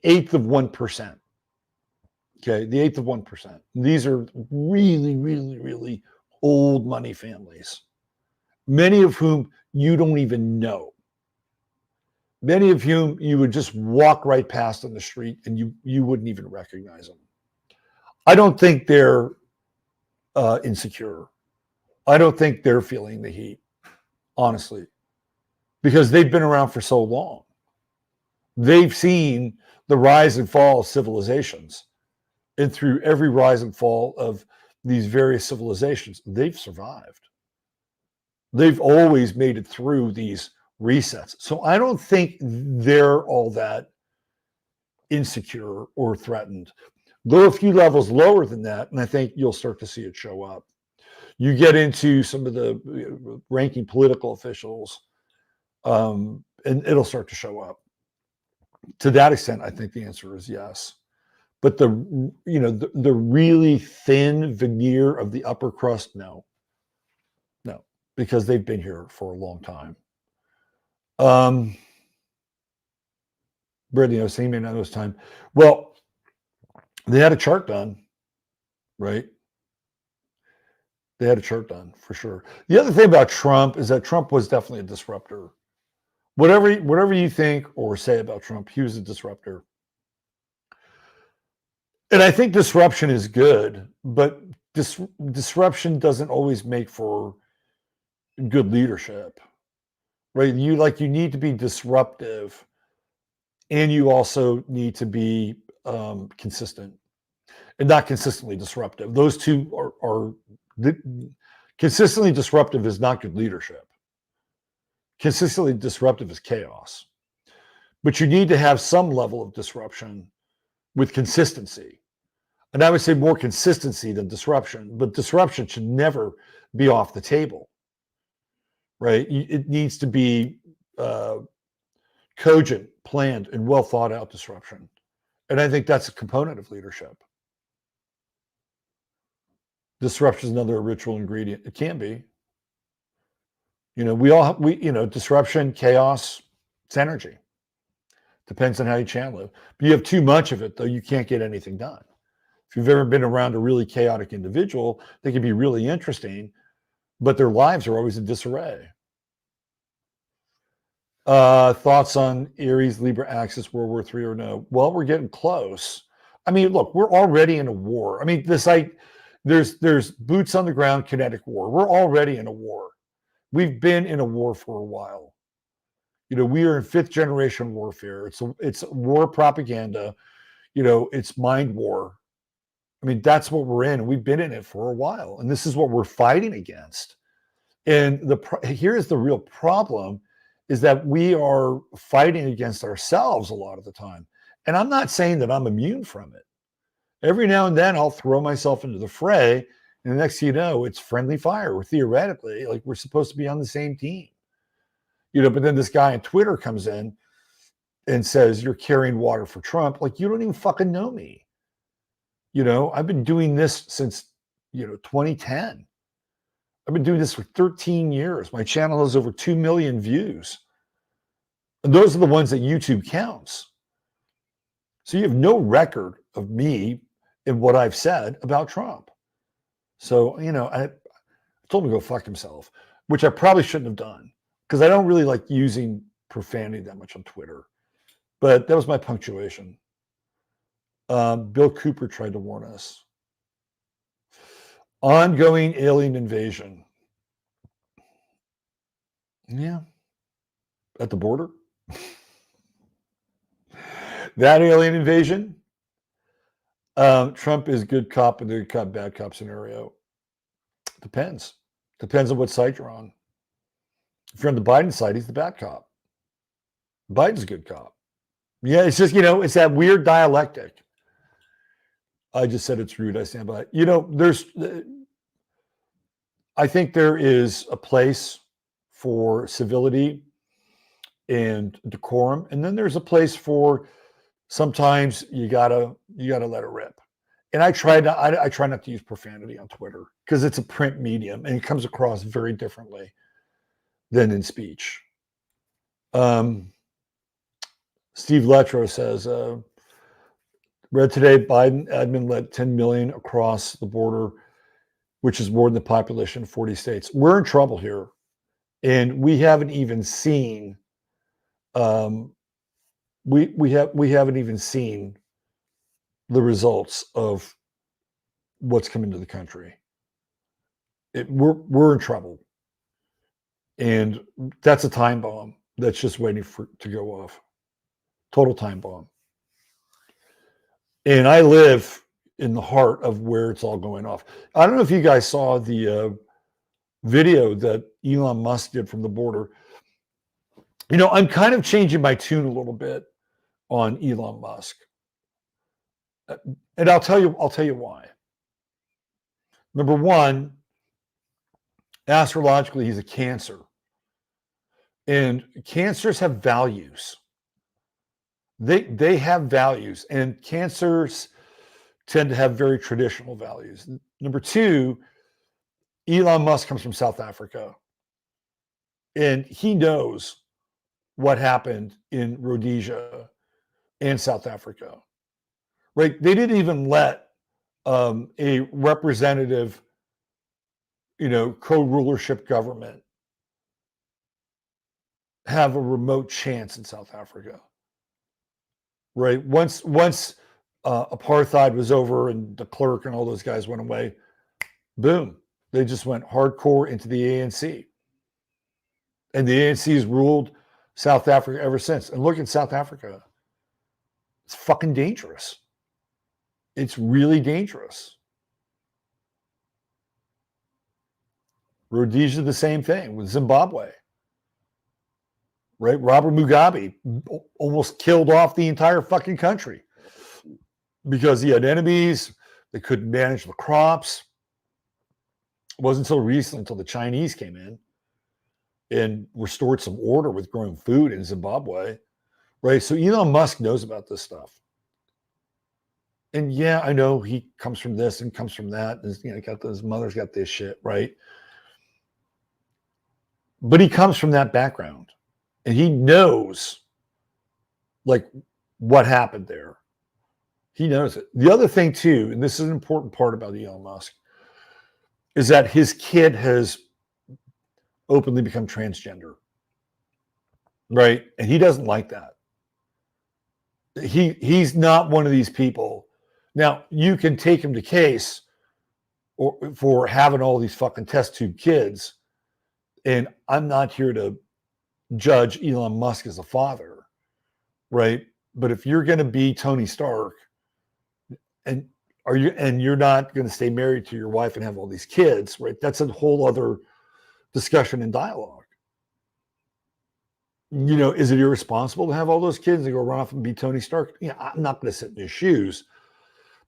eighth of 1%. Okay, the eighth of 1%. These are really, really, really old money families, many of whom you don't even know. Many of whom you would just walk right past on the street and you wouldn't even recognize them. I don't think they're insecure. I don't think they're feeling the heat, honestly, because they've been around for so long. They've seen the rise and fall of civilizations. And through every rise and fall of these various civilizations, they've survived. They've always made it through these resets. So I don't think they're all that insecure or threatened. Go a few levels lower than that, and I think you'll start to see it show up. You get into some of the ranking political officials, and it'll start to show up. To that extent, I think the answer is yes. But the really thin veneer of the upper crust, no, because they've been here for a long time. Brittany, I was saying maybe not this time. Well, they had a chart done, right? They had a chart done for sure. The other thing about Trump is that Trump was definitely a disruptor. Whatever you think or say about Trump, he was a disruptor. And I think disruption is good, but disruption doesn't always make for good leadership, right? You need to be disruptive, and you also need to be consistent, and not consistently disruptive. Those two are consistently disruptive is not good leadership. Consistently disruptive is chaos. But you need to have some level of disruption with consistency. And I would say more consistency than disruption, but disruption should never be off the table, right? It needs to be cogent, planned, and well thought out disruption. And I think that's a component of leadership. Disruption is another ritual ingredient. It can be. Disruption, chaos, it's energy. Depends on how you channel it. But you have too much of it, though, you can't get anything done. If you've ever been around a really chaotic individual, they can be really interesting, but their lives are always in disarray. Thoughts on Aries Libra axis, World War III or no? Well, we're getting close. I mean, look, we're already in a war. I mean, there's boots on the ground kinetic war. We're already in a war. We've been in a war for a while. We are in 5th generation warfare. It's war propaganda. It's mind war. I mean, that's what we're in. We've been in it for a while, and this is what we're fighting against. And here's the real problem, is that we are fighting against ourselves a lot of the time. And I'm not saying that I'm immune from it. Every now and then I'll throw myself into the fray, and the next thing you know, it's friendly fire. We're theoretically, like, we're supposed to be on the same team. But then this guy on Twitter comes in and says, you're carrying water for Trump. Like, you don't even fucking know me. I've been doing this since, 2010. I've been doing this for 13 years. My channel has over 2 million views. And those are the ones that YouTube counts. So you have no record of me and what I've said about Trump. So, I told him to go fuck himself, which I probably shouldn't have done, because I don't really like using profanity that much on Twitter. But that was my punctuation. Bill Cooper tried to warn us. Ongoing alien invasion. Yeah. At the border. That alien invasion. Trump is good cop in the good cop, bad cop scenario. Depends. Depends on what side you're on. If you're on the Biden side, he's the bad cop. Biden's a good cop. Yeah, it's just, it's that weird dialectic. I just said it's rude. I stand by it. I think there is a place for civility and decorum, and then there's a place for sometimes you gotta let it rip. And I try not to use profanity on Twitter, because it's a print medium and it comes across very differently than in speech. Steve Letro says, read today, Biden admin let 10 million across the border, which is more than the population of 40 states. We're in trouble here. And we haven't even seen, we haven't even seen the results of what's come into the country. We're in trouble. And that's a time bomb that's just waiting to go off. Total time bomb. And I live in the heart of where it's all going off. I don't know if you guys saw the video that Elon Musk did from the border. I'm kind of changing my tune a little bit on Elon Musk. And I'll tell you why. Number one, astrologically, he's a Cancer. And Cancers have values. They have values, and Cancers tend to have very traditional values. Number two, Elon Musk comes from South Africa, and he knows what happened in Rhodesia and South Africa, right? They didn't even let a representative, co-rulership government have a remote chance in South Africa. Right. Once apartheid was over and de Klerk and all those guys went away, boom, they just went hardcore into the ANC. And the ANC has ruled South Africa ever since. And look at South Africa. It's fucking dangerous. It's really dangerous. Rhodesia, the same thing with Zimbabwe. Right? Robert Mugabe almost killed off the entire fucking country because he had enemies, They couldn't manage the crops. It wasn't until recently, until the Chinese came in and restored some order with growing food in Zimbabwe, right? So Elon Musk knows about this stuff. And yeah, I know he comes from this and comes from that. And, his mother's got this shit, right? But he comes from that background and he knows like what happened there. He knows it. The other thing too, and this is an important part about Elon Musk, is that his kid has openly become transgender, right? And he doesn't like that. He's not one of these people. Now, you can take him to case for having all these fucking test tube kids, and I'm not here to judge Elon Musk as a father, right? But if you're going to be Tony Stark, and you're not going to stay married to your wife and have all these kids, right? That's a whole other discussion and dialogue. Is it irresponsible to have all those kids and go run off and be Tony Stark? Yeah, I'm not going to sit in his shoes.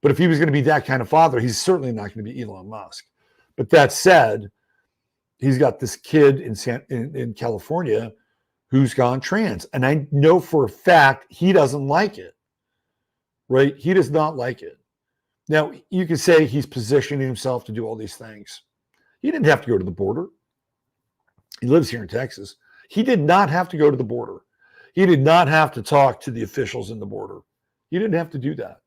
But if he was going to be that kind of father, he's certainly not going to be Elon Musk. But that said, he's got this kid in California who's gone trans. And I know for a fact he doesn't like it, right? He does not like it. Now, you could say he's positioning himself to do all these things. He didn't have to go to the border. He lives here in Texas. He did not have to go to the border. He did not have to talk to the officials in the border. He didn't have to do that.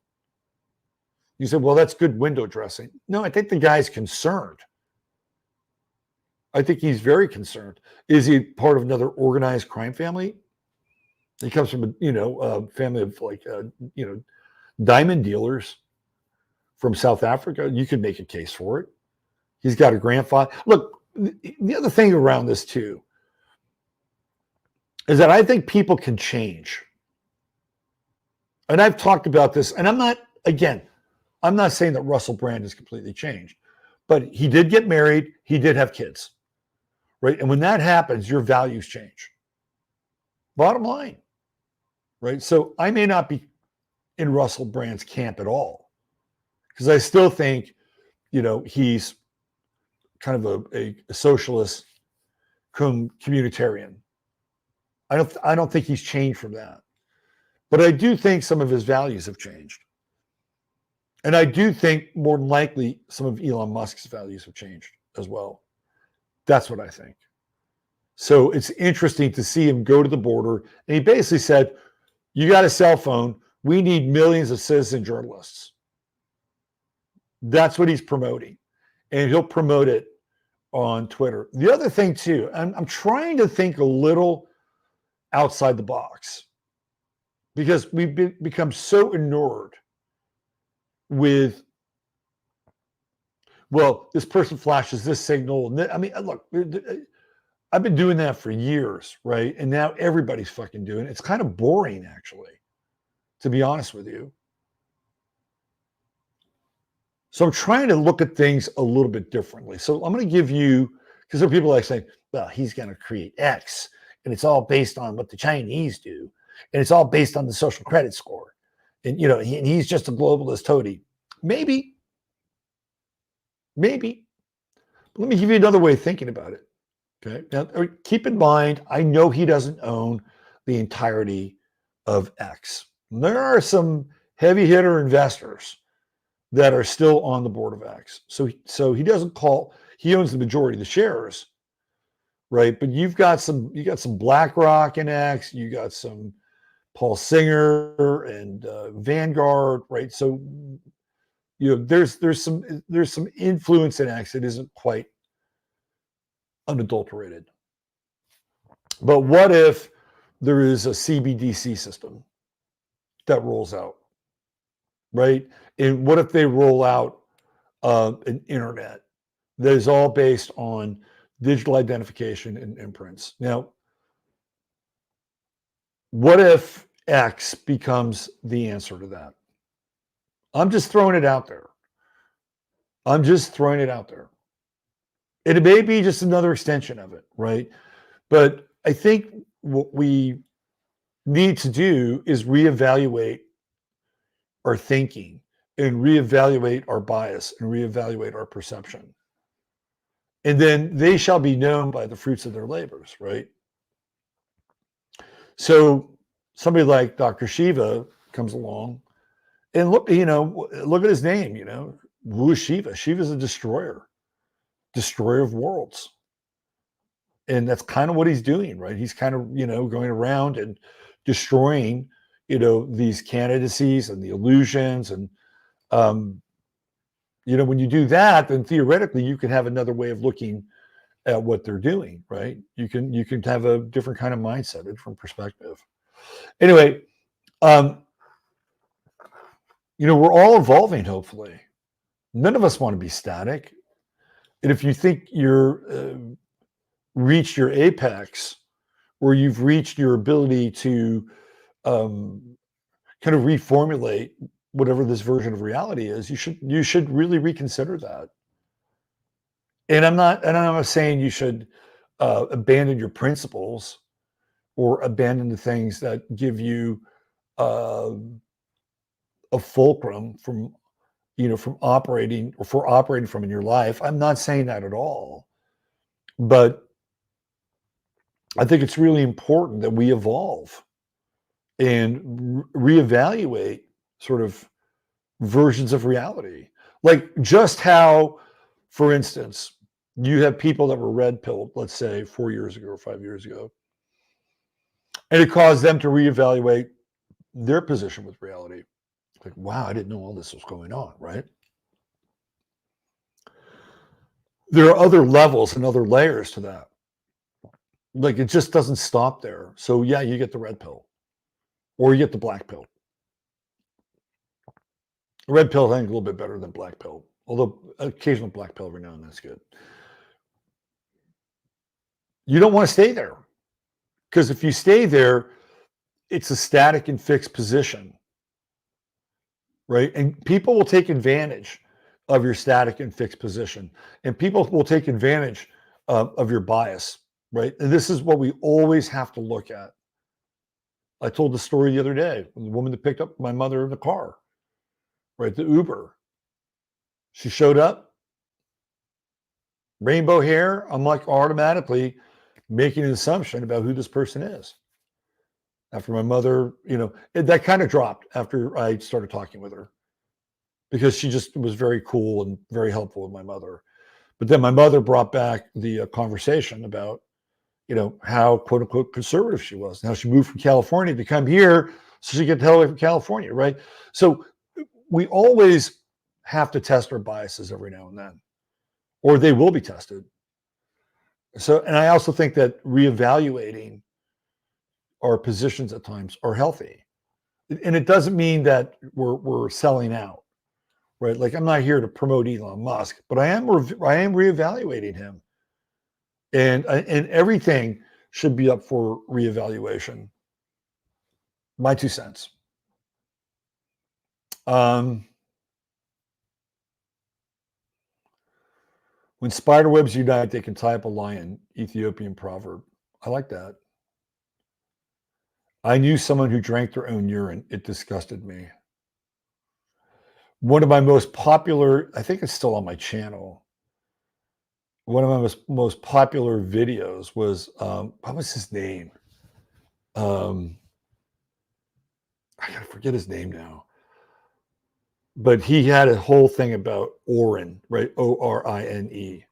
You said, well, that's good window dressing. No, I think the guy's concerned. I think he's very concerned. Is he part of another organized crime family? He comes from a family of diamond dealers from South Africa. You could make a case for it. He's got a grandfather. Look, the other thing around this too is that I think people can change. And I've talked about this, and I'm not saying that Russell Brand has completely changed, but he did get married. He did have kids, right? And when that happens, your values change. Bottom line, right? So I may not be in Russell Brand's camp at all, because I still think, he's kind of a socialist communitarian. I don't think he's changed from that. But I do think some of his values have changed. And I do think more than likely some of Elon Musk's values have changed as well. That's what I think. So it's interesting to see him go to the border. And he basically said, you got a cell phone. We need millions of citizen journalists. That's what he's promoting. And he'll promote it on Twitter. The other thing too, I'm trying to think a little outside the box, because we've become so inured with, well, this person flashes this signal. I mean, look, I've been doing that for years, right? And now everybody's fucking doing it. It's kind of boring, actually, to be honest with you. So I'm trying to look at things a little bit differently. So I'm going to give you, because there are people like saying, well, he's going to create X, and it's all based on what the Chinese do, and it's all based on the social credit score. And, he's just a globalist toady. Maybe. But let me give you another way of thinking about it. Okay. Now, keep in mind, I know he doesn't own the entirety of X. There are some heavy hitter investors that are still on the board of X. So he doesn't he owns the majority of the shares, right? But you got some BlackRock in X, you got some Paul Singer and Vanguard, right? So there's some influence in X that isn't quite unadulterated. But what if there is a CBDC system that rolls out, right? And what if they roll out an internet that is all based on digital identification and imprints? Now, what if X becomes the answer to that? I'm just throwing it out there. And it may be just another extension of it, right? But I think what we need to do is reevaluate our thinking and reevaluate our bias and reevaluate our perception. And then they shall be known by the fruits of their labors, right? So somebody like Dr. Shiva comes along and look at his name, who is Shiva? Shiva's a destroyer of worlds. And that's kind of what he's doing, right? He's kind of, going around and destroying, these candidacies and the illusions. And, when you do that, then theoretically you can have another way of looking at what they're doing, right? You can have a different kind of mindset, a different perspective. Anyway, we're all evolving, hopefully. None of us want to be static. And if you think you're reached your apex, or you've reached your ability to kind of reformulate whatever this version of reality is, you should really reconsider that. And I'm not saying you should abandon your principles or abandon the things that give you a fulcrum from operating from in your life. I'm not saying that at all. But I think it's really important that we evolve and reevaluate sort of versions of reality. Like just how, for instance, you have people that were red pilled, let's say 4 years ago or 5 years ago, and it caused them to reevaluate their position with reality. Like, wow, I didn't know all this was going on, right? There are other levels and other layers to that. Like, it just doesn't stop there. So yeah, you get the red pill or you get the black pill. Red pill, I think, a little bit better than black pill, although occasional black pill every now and then is good. You don't want to stay there, because if you stay there, it's a static and fixed position, right? And people will take advantage of your static and fixed position, and people will take advantage of your bias, right? And this is what we always have to look at. I told the story the other day, the woman that picked up my mother in the car, right? The Uber. She showed up, rainbow hair. I'm like automatically making an assumption about who this person is. After my mother, that kind of dropped after I started talking with her, because she just was very cool and very helpful with my mother. But then my mother brought back the conversation about, how quote unquote conservative she was, and how she moved from California to come here so she could get the hell away from California, right? So we always have to test our biases every now and then, or they will be tested. So, and I also think that reevaluating our positions at times are healthy. And it doesn't mean that we're selling out, right? Like, I'm not here to promote Elon Musk, but I am reevaluating him. And everything should be up for reevaluation. My 2 cents. When spiderwebs unite, they can tie up a lion. Ethiopian proverb. I like that. I knew someone who drank their own urine. It disgusted me. One of my most popular, I think it's still on my channel, one of my most popular videos was, what was his name? I gotta forget his name now. But he had a whole thing about Orin, right? Orine.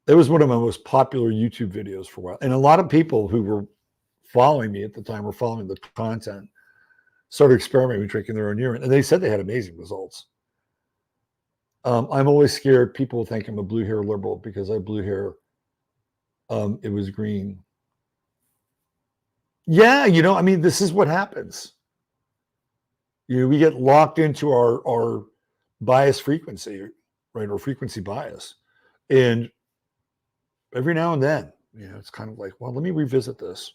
It was one of my most popular YouTube videos for a while. And a lot of people who were following me at the time, were following the content, started experimenting with drinking their own urine. And they said they had amazing results. I'm always scared people will think I'm a blue hair liberal because I have blue hair. It was green. Yeah, this is what happens. We get locked into our bias frequency, right? Or frequency bias. And every now and then, it's kind of like, well, let me revisit this.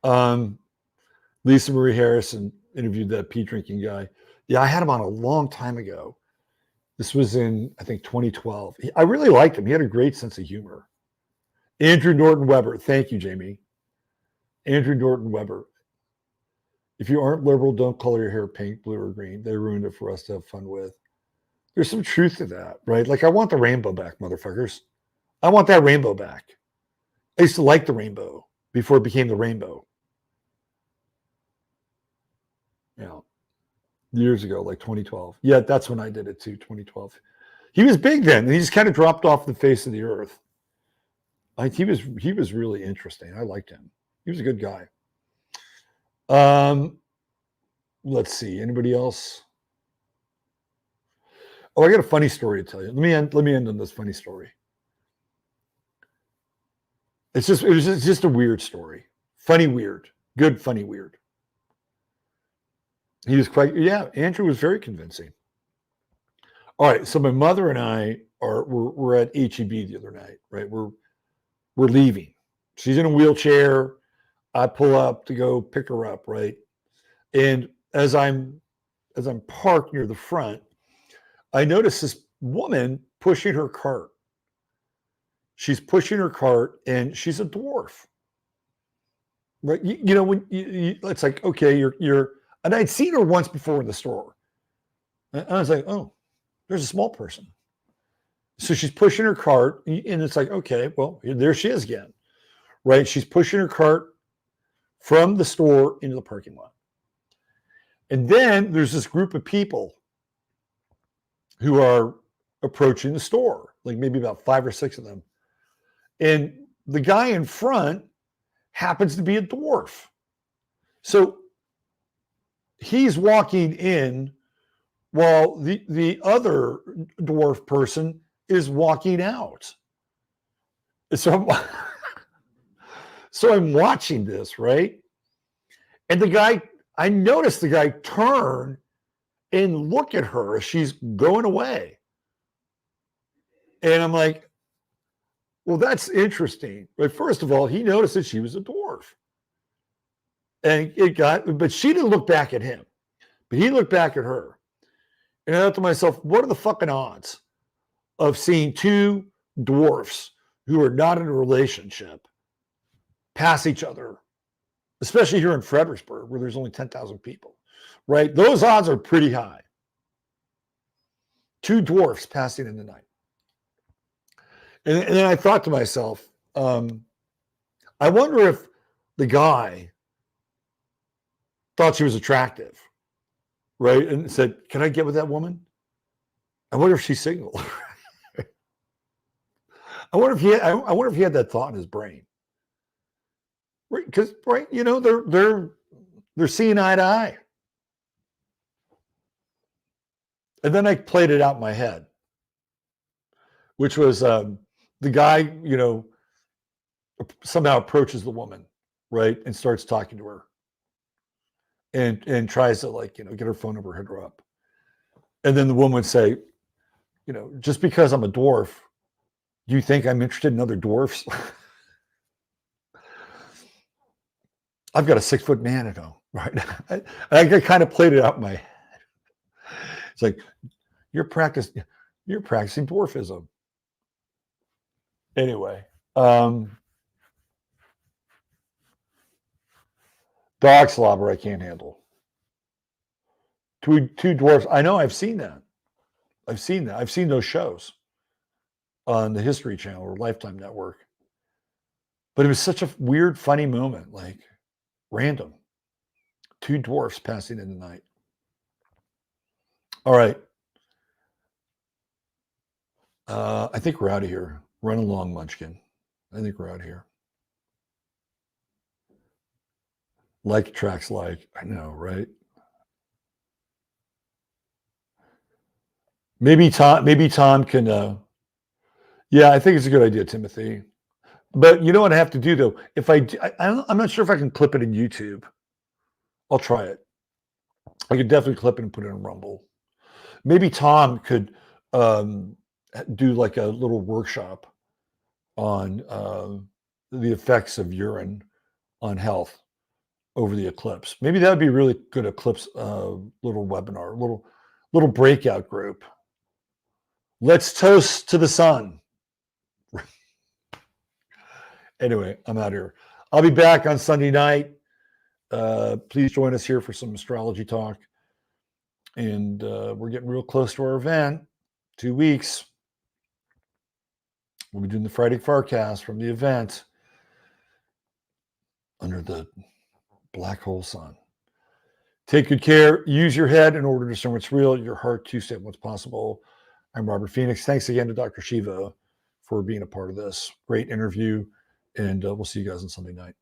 Lisa Marie Harrison interviewed that pee drinking guy. Yeah, I had him on a long time ago. This was in, I think, 2012. I really liked him. He had a great sense of humor. Andrew Norton Weber. Thank you, Jamie. Andrew Norton Weber. If you aren't liberal, don't color your hair pink, blue, or green. They ruined it for us to have fun with. There's some truth to that, right? Like, I want the rainbow back, motherfuckers. I want that rainbow back. I used to like the rainbow before it became the rainbow. Yeah. Years ago, like 2012. Yeah, that's when I did it too, 2012. He was big then, and he just kind of dropped off the face of the earth. He was really interesting. I liked him. He was a good guy. Let's see. Anybody else? Oh, I got a funny story to tell you. Let me end on this funny story. It was just a weird story. Funny, weird. Good, funny, weird. He was Andrew was very convincing. All right, so my mother and I we're at HEB the other night, right? We're leaving. She's in a wheelchair. I pull up to go pick her up, right? And as I'm parked near the front, I notice this woman pushing her cart. She's pushing her cart, and she's a dwarf, right? You know, when it's like, okay, you're, and I'd seen her once before in the store, and I was like, oh, there's a small person. So she's pushing her cart, and it's like, okay, well, there she is again, right? She's pushing her cart from the store into the parking lot. And then there's this group of people who are approaching the store, like maybe about 5 or 6 of them. And the guy in front happens to be a dwarf. So he's walking in while the other dwarf person is walking out. So I'm watching this, right? And I noticed the guy turn and look at her as she's going away. And I'm like, well, that's interesting. But first of all, he noticed that she was a dwarf. And but she didn't look back at him, but he looked back at her. And I thought to myself, what are the fucking odds of seeing 2 dwarfs who are not in a relationship pass each other, especially here in Fredericksburg, where there's only 10,000 people, right? Those odds are pretty high. 2 dwarfs passing in the night. And then I thought to myself, I wonder if the guy thought she was attractive, right? And said, can I get with that woman? I wonder if she's single. I wonder if he had that thought in his brain. Because, right, you know, they're seeing eye to eye. And then I played it out in my head, which was the guy, you know, somehow approaches the woman, right, and starts talking to her, and tries to, like, you know, get her phone number, hit her up, and then the woman would say, you know, just because I'm a dwarf, do you think I'm interested in other dwarfs? I've got a 6-foot man at home, right? I kind of played it out in my head. It's like, you're practicing dwarfism. Anyway, dog slobber I can't handle. Two dwarfs. I know, I've seen that. I've seen those shows on the History Channel or Lifetime Network. But it was such a weird, funny moment, like random. 2 dwarfs passing in the night. All right. I think we're out of here. Run along, Munchkin. I think we're out of here. Like attracts like. I know, right? Maybe Tom can. Yeah, I think it's a good idea, Timothy. But you know what I have to do though? If I'm not sure if I can clip it in YouTube. I'll try it. I could definitely clip it and put it in Rumble. Maybe Tom could do like a little workshop on the effects of urine on health over the eclipse. Maybe that would be really good eclipse little webinar, little breakout group. Let's toast to the sun. Anyway, I'm out here. I'll be back on Sunday night. Please join us here for some astrology talk. And we're getting real close to our event. 2 weeks. We'll be doing the Friday FARcast from the event under the black hole sun. Take good care. Use your head in order to discern what's real, your heart to say what's possible. I'm Robert Phoenix. Thanks again to Dr. Shiva for being a part of this. Great interview. And we'll see you guys on Sunday night.